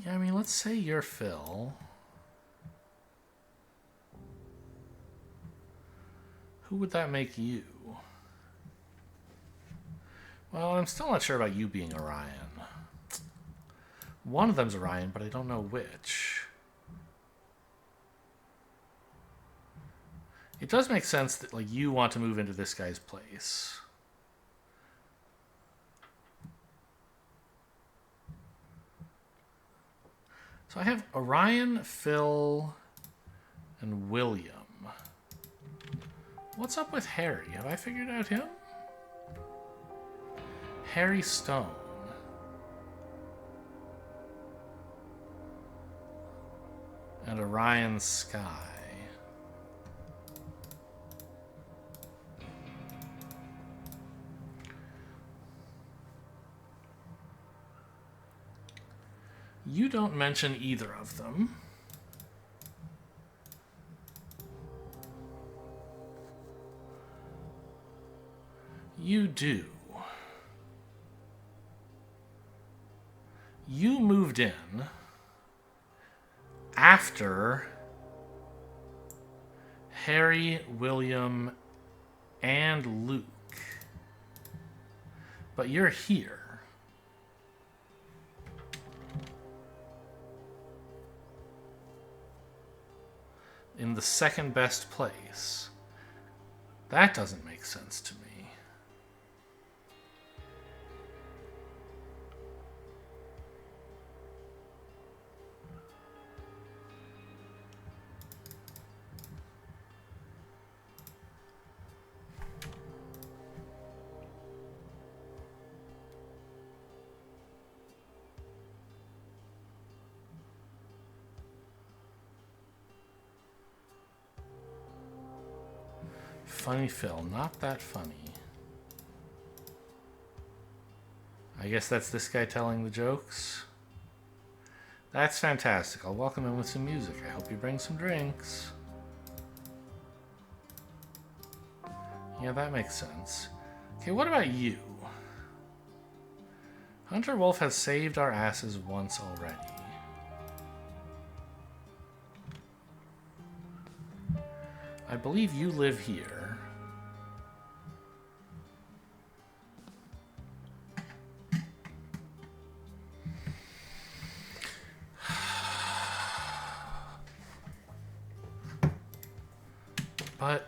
Yeah, I mean, let's say you're Phil. Who would that make you? Well, I'm still not sure about you being Orion. One of them's Orion, but I don't know which. It does make sense that like you want to move into this guy's place. So I have Orion, Phil, and William. What's up with Harry? Have I figured out him? Harry Stone. And Orion Sky. You don't mention either of them. You do. You moved in after Harry, William, and Luke. But you're here. In the second best place. That doesn't make sense to me. Funny Phil, not that funny. I guess that's this guy telling the jokes. That's fantastic. I'll welcome him with some music. I hope you bring some drinks. Yeah, that makes sense. Okay, what about you? Hunter Wolf has saved our asses once already. I believe you live here. But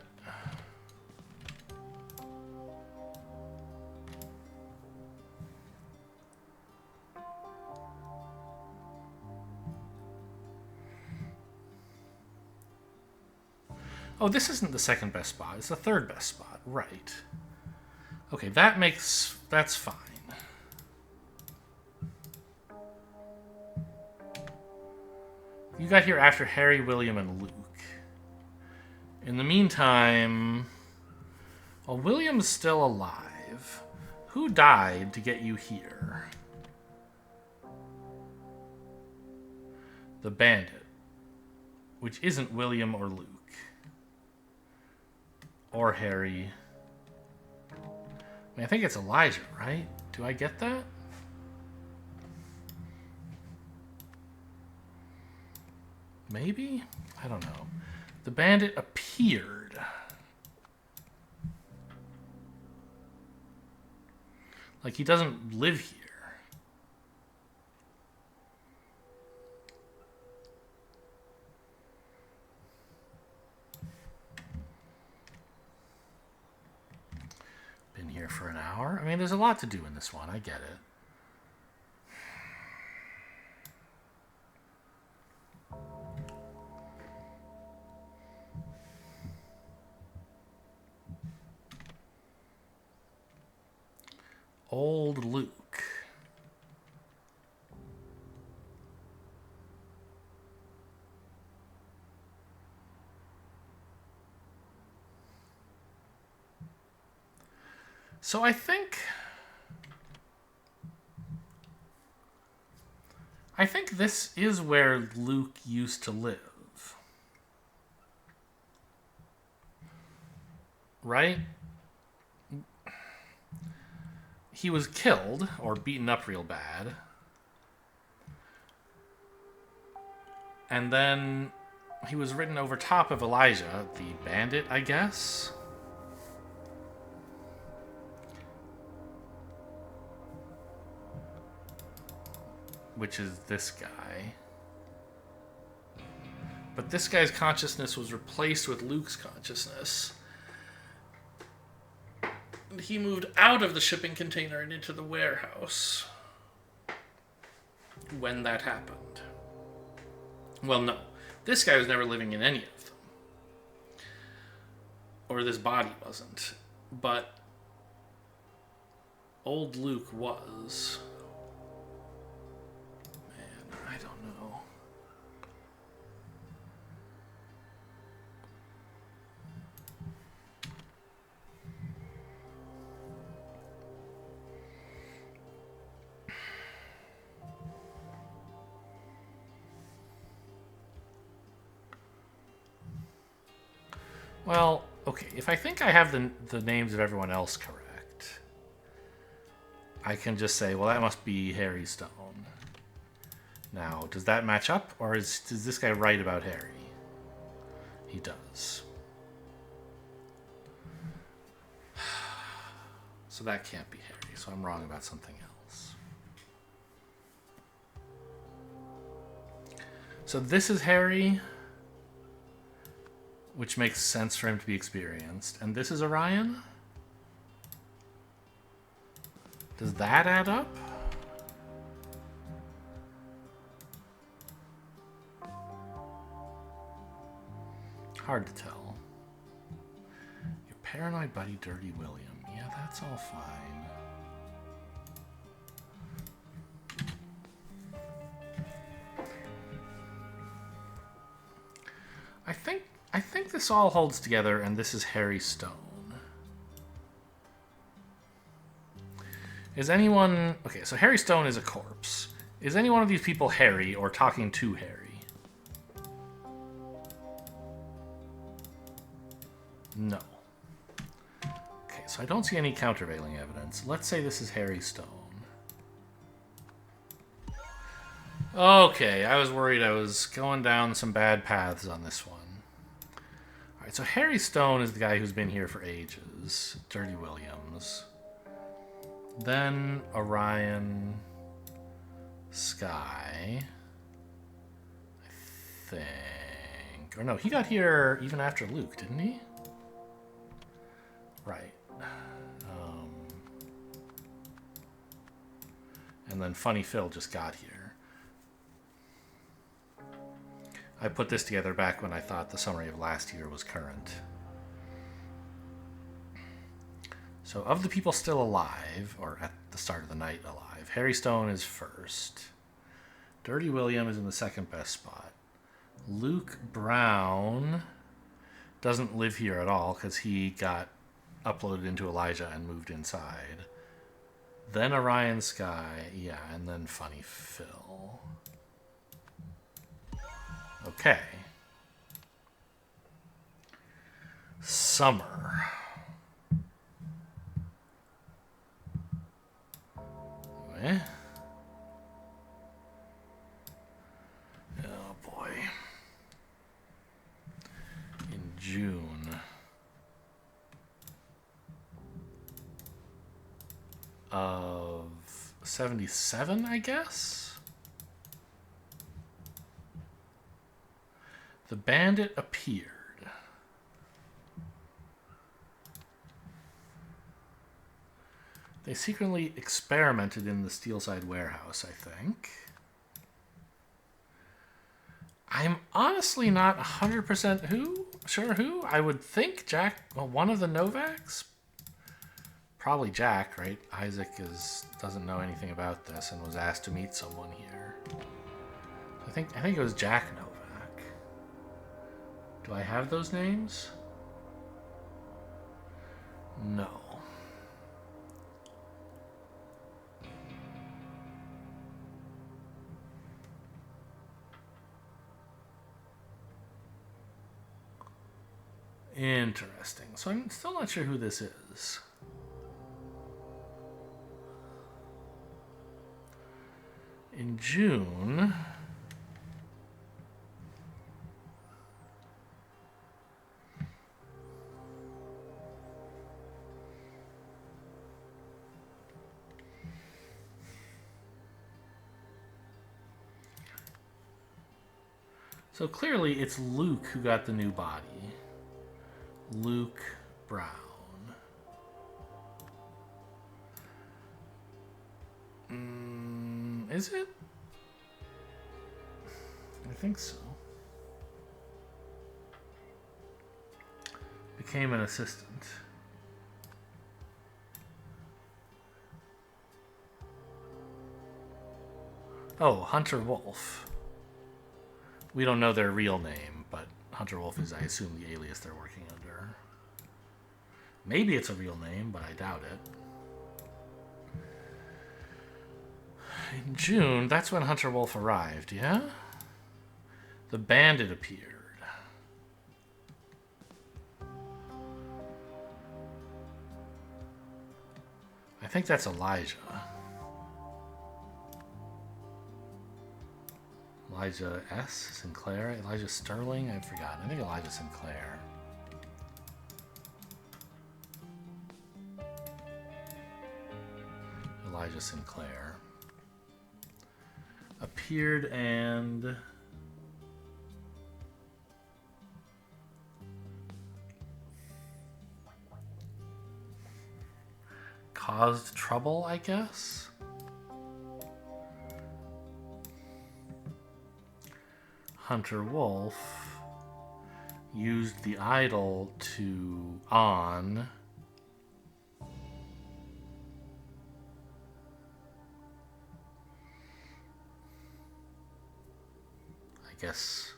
oh, this isn't the second best spot. It's the third best spot. Right. Okay, that's fine. You got here after Harry, William, and Luke. In the meantime, well, William's still alive. Who died to get you here? The bandit, which isn't William or Luke. Or Harry. I mean, I think it's Elijah, right? Do I get that? Maybe? I don't know. The bandit appeared. Like he doesn't live here. Been here for an hour. I mean, there's a lot to do in this one. I get it. Old Luke. So I think this is where Luke used to live. Right? He was killed or beaten up real bad. And then he was written over top of Elijah, the bandit, I guess. Which is this guy. But this guy's consciousness was replaced with Luke's consciousness. And he moved out of the shipping container and into the warehouse when that happened. Well, no. This guy was never living in any of them. Or this body wasn't. But old Luke was. Man, I don't know. Well, okay, if I think I have the names of everyone else correct, I can just say, well, that must be Harry Stone. Now, does that match up, or is this guy right about Harry? He does. So that can't be Harry, so I'm wrong about something else. So this is Harry, which makes sense for him to be experienced. And this is Orion? Does that add up? Hard to tell. Your paranoid buddy, Dirty William. Yeah, that's all fine. I think this all holds together, and this is Harry Stone. Is anyone... Okay, so Harry Stone is a corpse. Is any one of these people Harry or talking to Harry? No. Okay, so I don't see any countervailing evidence. Let's say this is Harry Stone. Okay, I was worried I was going down some bad paths on this one. Alright, so Harry Stone is the guy who's been here for ages. Dirty Williams. Then Orion Sky. I think. Or no, he got here even after Luke, didn't he? Right. And then Funny Phil just got here. I put this together back when I thought the summary of last year was current. So of the people still alive, or at the start of the night alive, Harry Stone is first. Dirty William is in the second best spot. Luke Brown doesn't live here at all because he got uploaded into Elijah and moved inside. Then Orion Sky, yeah, and then Funny Phil. Okay. Summer. Okay. Oh boy. In June of 77, I guess? The bandit appeared. They secretly experimented in the Steelside warehouse, I think. I'm honestly not 100% sure who. I would think Jack, well, one of the Novaks? Probably Jack, right? Isaac doesn't know anything about this and was asked to meet someone here. I think it was Jack Novak. Do I have those names? No. Interesting. So I'm still not sure who this is. In June... So clearly it's Luke who got the new body. Luke Brown. Is it? I think so. Became an assistant. Oh, Hunter Wolf. We don't know their real name, but Hunter Wolf is, I assume, the alias they're working under. Maybe it's a real name, but I doubt it. In June, that's when Hunter Wolf arrived, yeah? The Bandit appeared. I think that's Elijah. Elijah S. Sinclair? Elijah Sterling? I've forgotten. I think Elijah Sinclair. Elijah Sinclair. Appeared and... caused trouble, I guess? Hunter Wolf used the idol to I guess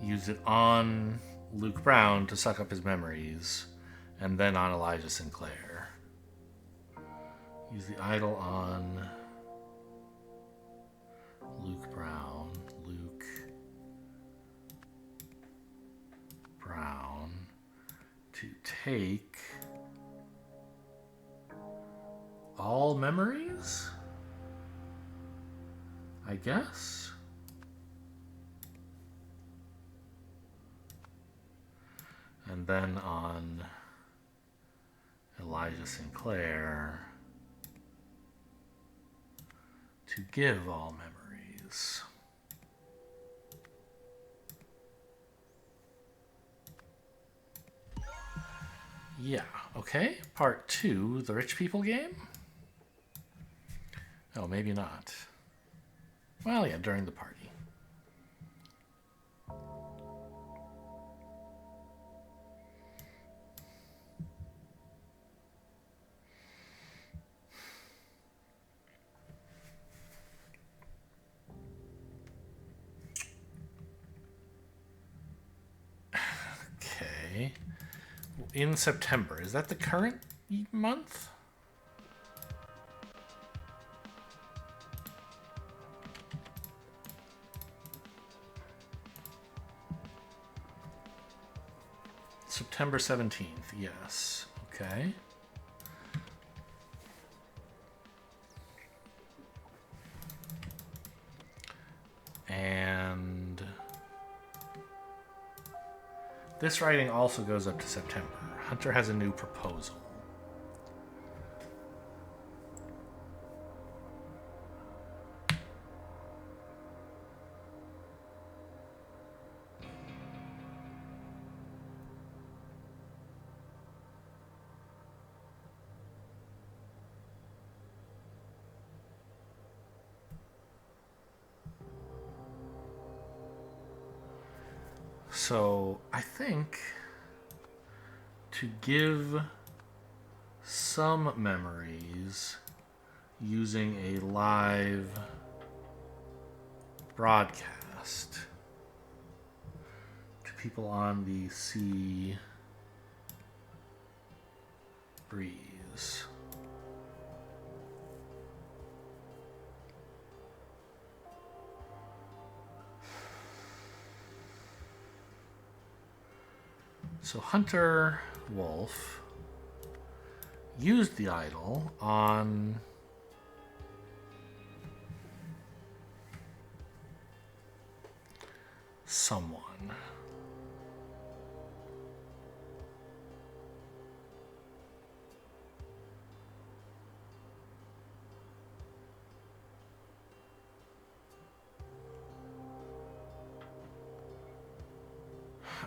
use it on Luke Brown to suck up his memories, and then on Elijah Sinclair. Use the idol on Luke Brown. Luke Brown to take all memories, I guess. And then on Elijah Sinclair to give all memories. Yeah, okay. Part 2, the rich people game? Oh, maybe not. Well, yeah, during the party. Okay. In September. Is that the current month? September 17th, yes. Okay. And this writing also goes up to September. Hunter has a new proposal. So I think to give some memories using a live broadcast to people on the sea breeze. So Hunter Wolf used the idol on someone.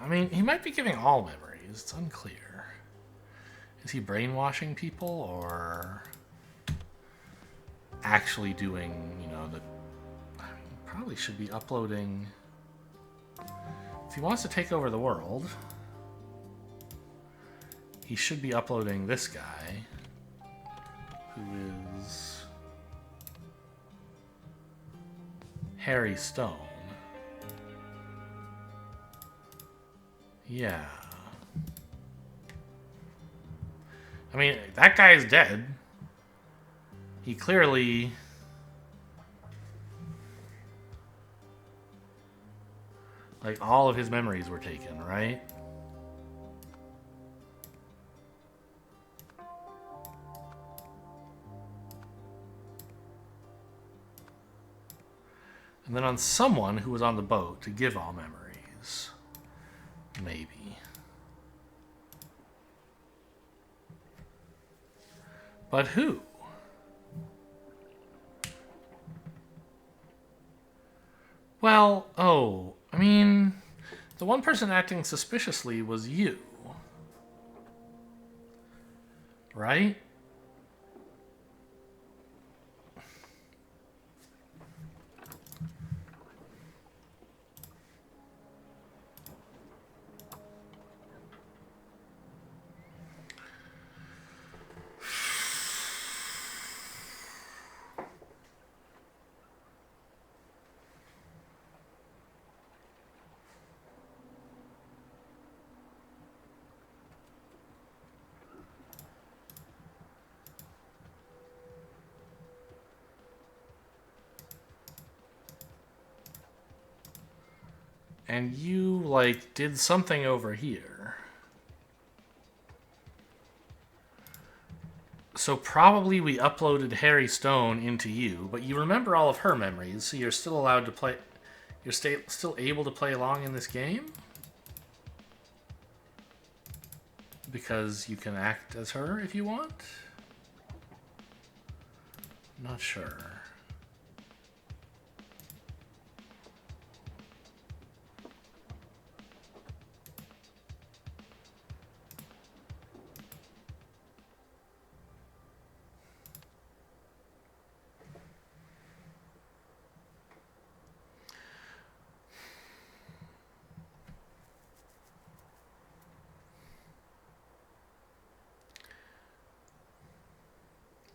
I mean, he might be giving all memories. It's unclear. Is he brainwashing people or actually doing, you know, the... I mean, he probably should be uploading... If he wants to take over the world, he should be uploading this guy, who is Harry Stone. Yeah. I mean, that guy's dead. He clearly... Like, all of his memories were taken, right? And then on someone who was on the boat to give all memories. Maybe. But who? Well, oh, I mean, the one person acting suspiciously was you. Right? And you, like, did something over here. So probably we uploaded Harry Stone into you, but you remember all of her memories, so you're still allowed to play... You're still able to play along in this game? Because you can act as her if you want? Not sure.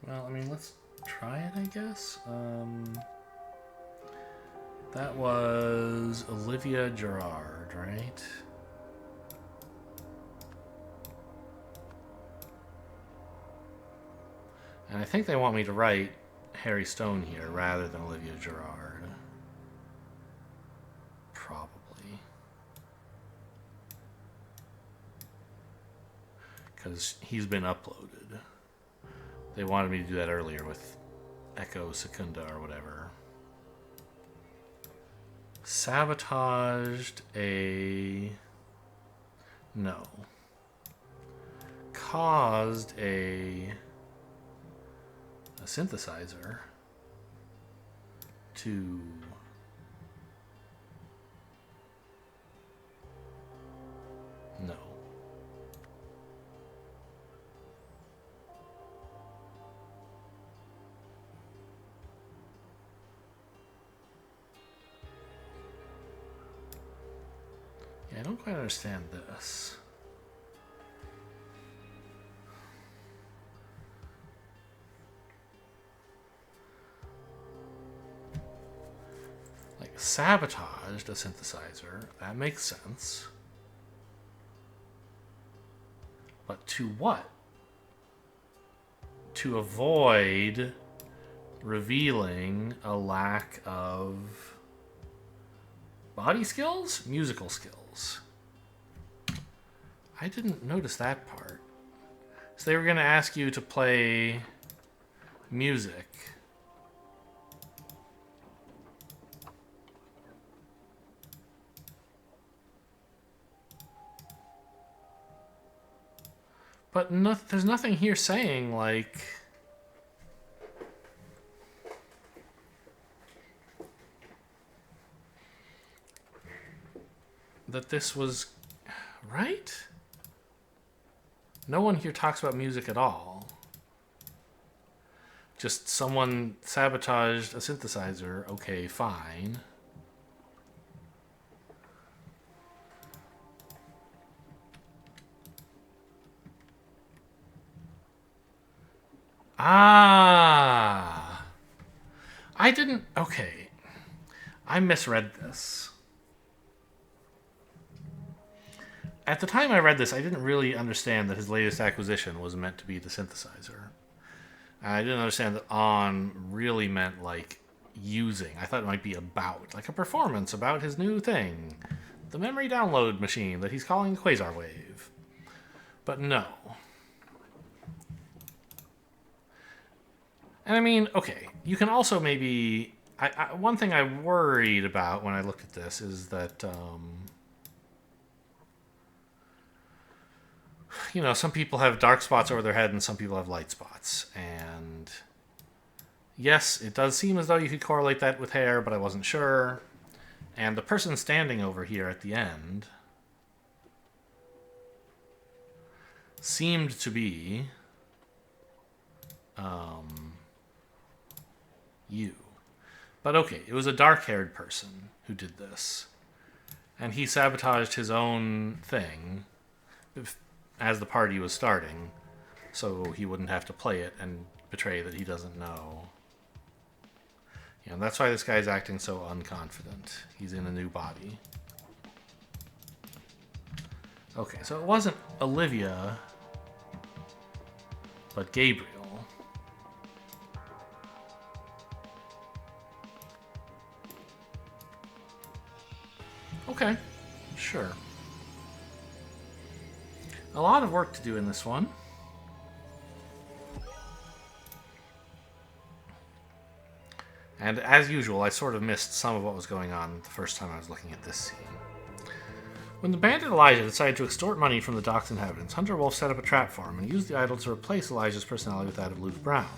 Well, I mean, let's try it, I guess. That was Olivia Gerard, right? And I think they want me to write Harry Stone here rather than Olivia Gerard. Probably. Because he's been uploaded. They wanted me to do that earlier with Echo Secunda or whatever. Sabotaged a... No. Caused a synthesizer to... No. I don't quite understand this. Like, sabotaged a synthesizer, that makes sense. But to what? To avoid revealing a lack of body skills? Musical skills. I didn't notice that part. So they were going to ask you to play music. But no, there's nothing here saying, like... that this was Right? No one here talks about music at all. Just someone sabotaged a synthesizer. Okay, fine. Ah! I didn't... Okay. I misread this. At the time I read this, I didn't really understand that his latest acquisition was meant to be the synthesizer. I didn't understand that on really meant, like, using. I thought it might be about, like a performance about his new thing. The memory download machine that he's calling Quasar Wave. But no. And I mean, okay, you can also maybe... one thing I worried about when I looked at this is that... you know, some people have dark spots over their head and some people have light spots. And yes, it does seem as though you could correlate that with hair, but I wasn't sure. And the person standing over here at the end seemed to be you. But okay, it was a dark-haired person who did this. And he sabotaged his own thing as the party was starting, so he wouldn't have to play it and betray that he doesn't know. Yeah, and that's why this guy's acting so unconfident. He's in a new body. Okay, so it wasn't Olivia, but Gabriel. Okay, sure. A lot of work to do in this one. And as usual, I sort of missed some of what was going on the first time I was looking at this scene. When the bandit Elijah decided to extort money from the dock's inhabitants, Hunter Wolf set up a trap for him and used the idol to replace Elijah's personality with that of Luke Brown.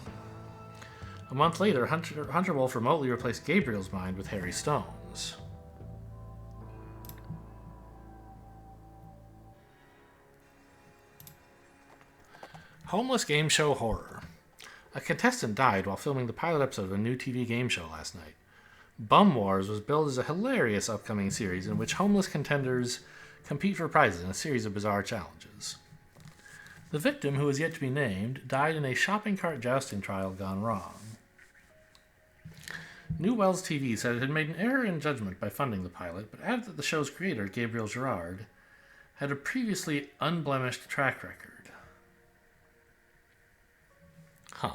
A month later, Hunter Wolf remotely replaced Gabriel's mind with Harry Stone's. Homeless game show horror. A contestant died while filming the pilot episode of a new TV game show last night. Bum Wars was billed as a hilarious upcoming series in which homeless contenders compete for prizes in a series of bizarre challenges. The victim, who is yet to be named, died in a shopping cart jousting trial gone wrong. New Wells TV said it had made an error in judgment by funding the pilot, but added that the show's creator, Gabriel Gerard, had a previously unblemished track record. Huh.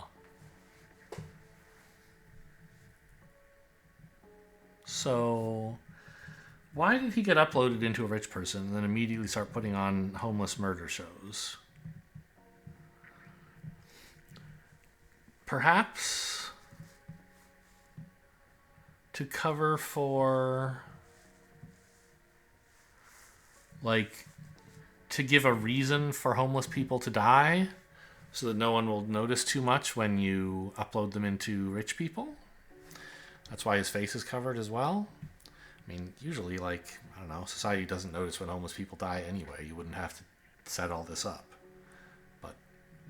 So, why did he get uploaded into a rich person and then immediately start putting on homeless murder shows? Perhaps to cover for, like, to give a reason for homeless people to die so that no one will notice too much when you upload them into rich people. That's why his face is covered as well. I mean, usually, like, I don't know, society doesn't notice when homeless people die anyway. You wouldn't have to set all this up. But,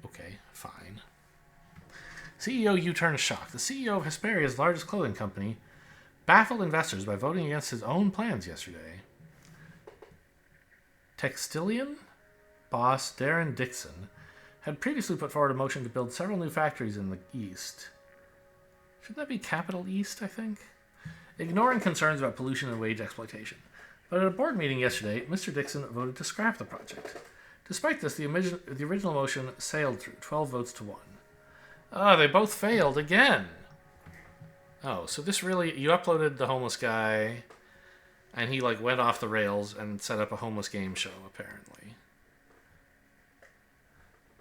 okay, fine. CEO U-turn shock. The CEO of Hesperia's largest clothing company baffled investors by voting against his own plans yesterday. Textilian boss Darren Dixon had previously put forward a motion to build several new factories in the East. Shouldn't that be Capital East, I think? Ignoring concerns about pollution and wage exploitation. But at a board meeting yesterday, Mr. Dixon voted to scrap the project. Despite this, the original motion sailed through, 12 votes to 1. Oh, they both failed again! Oh, so this really... You uploaded the homeless guy, and he, like, went off the rails and set up a homeless game show, apparently.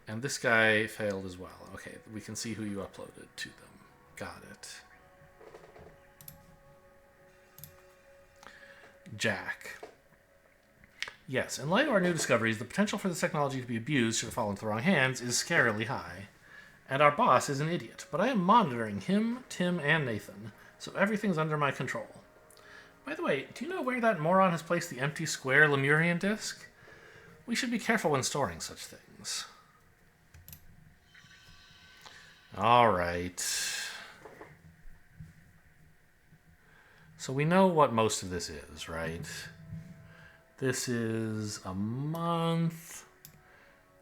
And this guy failed as well. Okay, we can see who you uploaded to them. Got it. Jack. Yes, in light of our new discoveries, the potential for this technology to be abused should it fall into the wrong hands is scarily high. And our boss is an idiot, but I am monitoring him, Tim, and Nathan, so everything's under my control. By the way, do you know where that moron has placed the empty square Lemurian disc? We should be careful when storing such things. All right. So we know what most of this is, right? This is a month.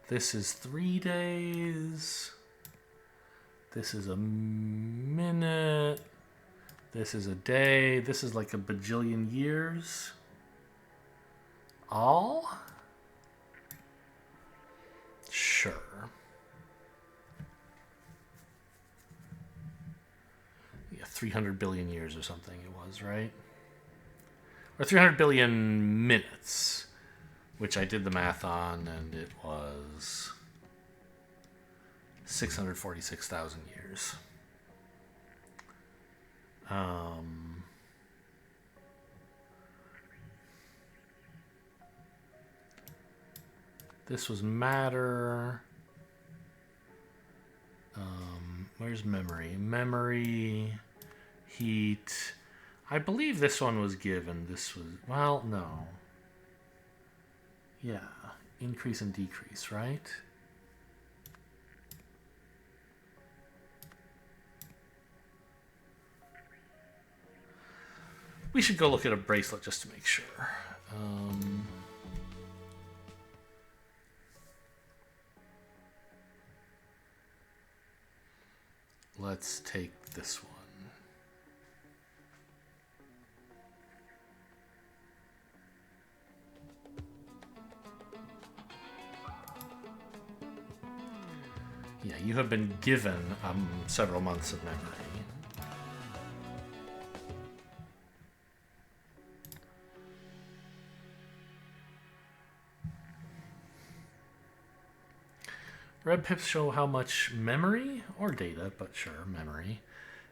This is 3 days. This is a minute. This is a day. This is like a bajillion years. All? Sure. Yeah, 300 billion years or something it was, right? Or 300 billion minutes, which I did the math on, and it was 646,000 years. This was matter. Where's memory? Memory, heat. I believe this one was given. This was, well, no. Yeah, increase and decrease, right? We should go look at a bracelet just to make sure. Let's take this one. Yeah, you have been given several months of memory. Red pips show how much memory, or data, but sure, memory,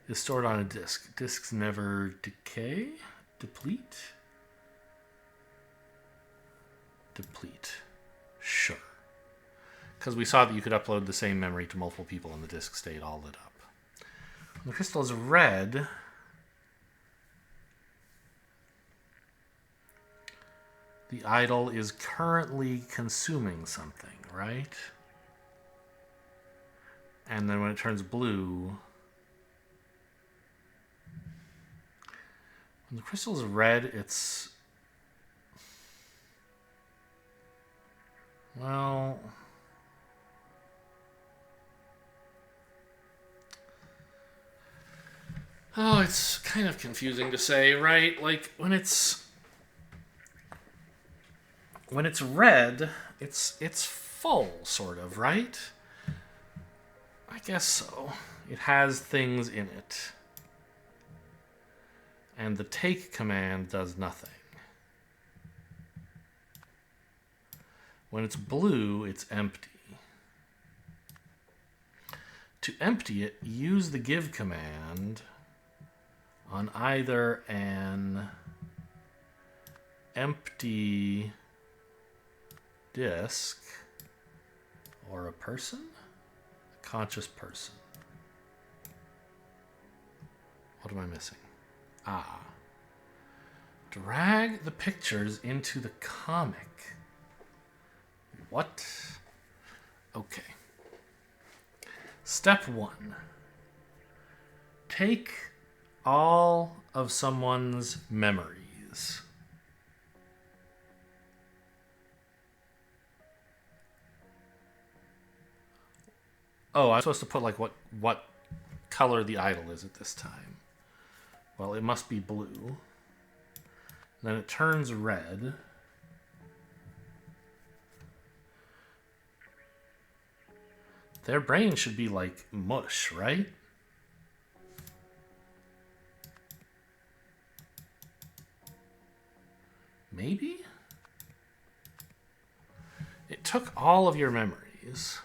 is stored on a disk. Disks never decay? Deplete? Deplete. Sure. Because we saw that you could upload the same memory to multiple people and the disk stayed all lit up. When the crystal is red, the idol is currently consuming something, right? And then when it turns blue, when the crystal is red, it's, well, oh, it's kind of confusing to say, right? Like when it's red, it's full, sort of, right? I guess so. It has things in it. And the take command does nothing. When it's blue, it's empty. To empty it, use the give command on either an empty disk or a person? Conscious person. What am I missing? Ah. Drag the pictures into the comic. What? Okay. Step 1. Take all of someone's memories. Oh, I'm supposed to put like what color the idol is at this time. Well, it must be blue. Then it turns red. Their brain should be like mush, right? Maybe? It took all of your memories.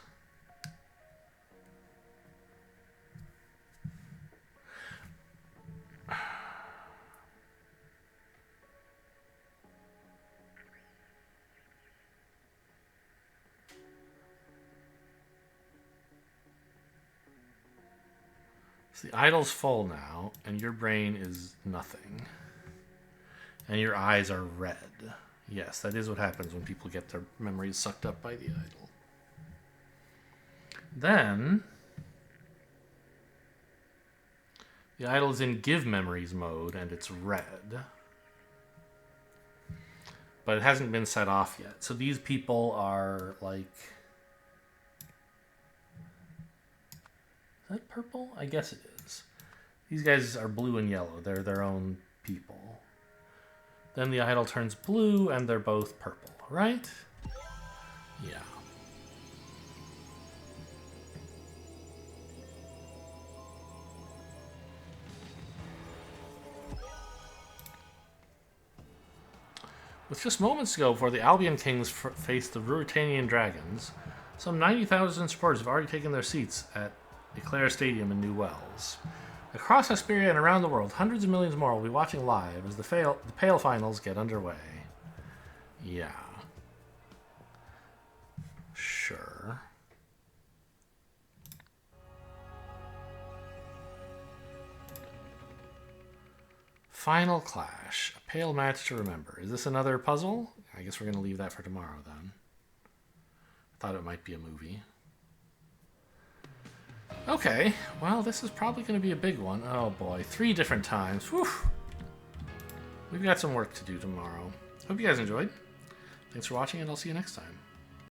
So the idol's full now, and your brain is nothing. And your eyes are red. Yes, that is what happens when people get their memories sucked up by the idol. Then, the idol is in give memories mode, and it's red. But it hasn't been set off yet. So these people are like... Is that purple? I guess it is. These guys are blue and yellow. They're their own people. Then the idol turns blue, and they're both purple, right? Yeah. With just moments to go before the Albion Kings face the Ruritanian Dragons, some 90,000 supporters have already taken their seats at Eclair Stadium in New Wells. Across Hesperia and around the world, hundreds of millions more will be watching live as the Pale Finals get underway. Yeah. Sure. Final Clash. A pale match to remember. Is this another puzzle? I guess we're going to leave that for tomorrow then. I thought it might be a movie. Okay, well, this is probably going to be a big one. Oh boy, 3 different times. Whew. We've got some work to do tomorrow. Hope you guys enjoyed. Thanks for watching, and I'll see you next time.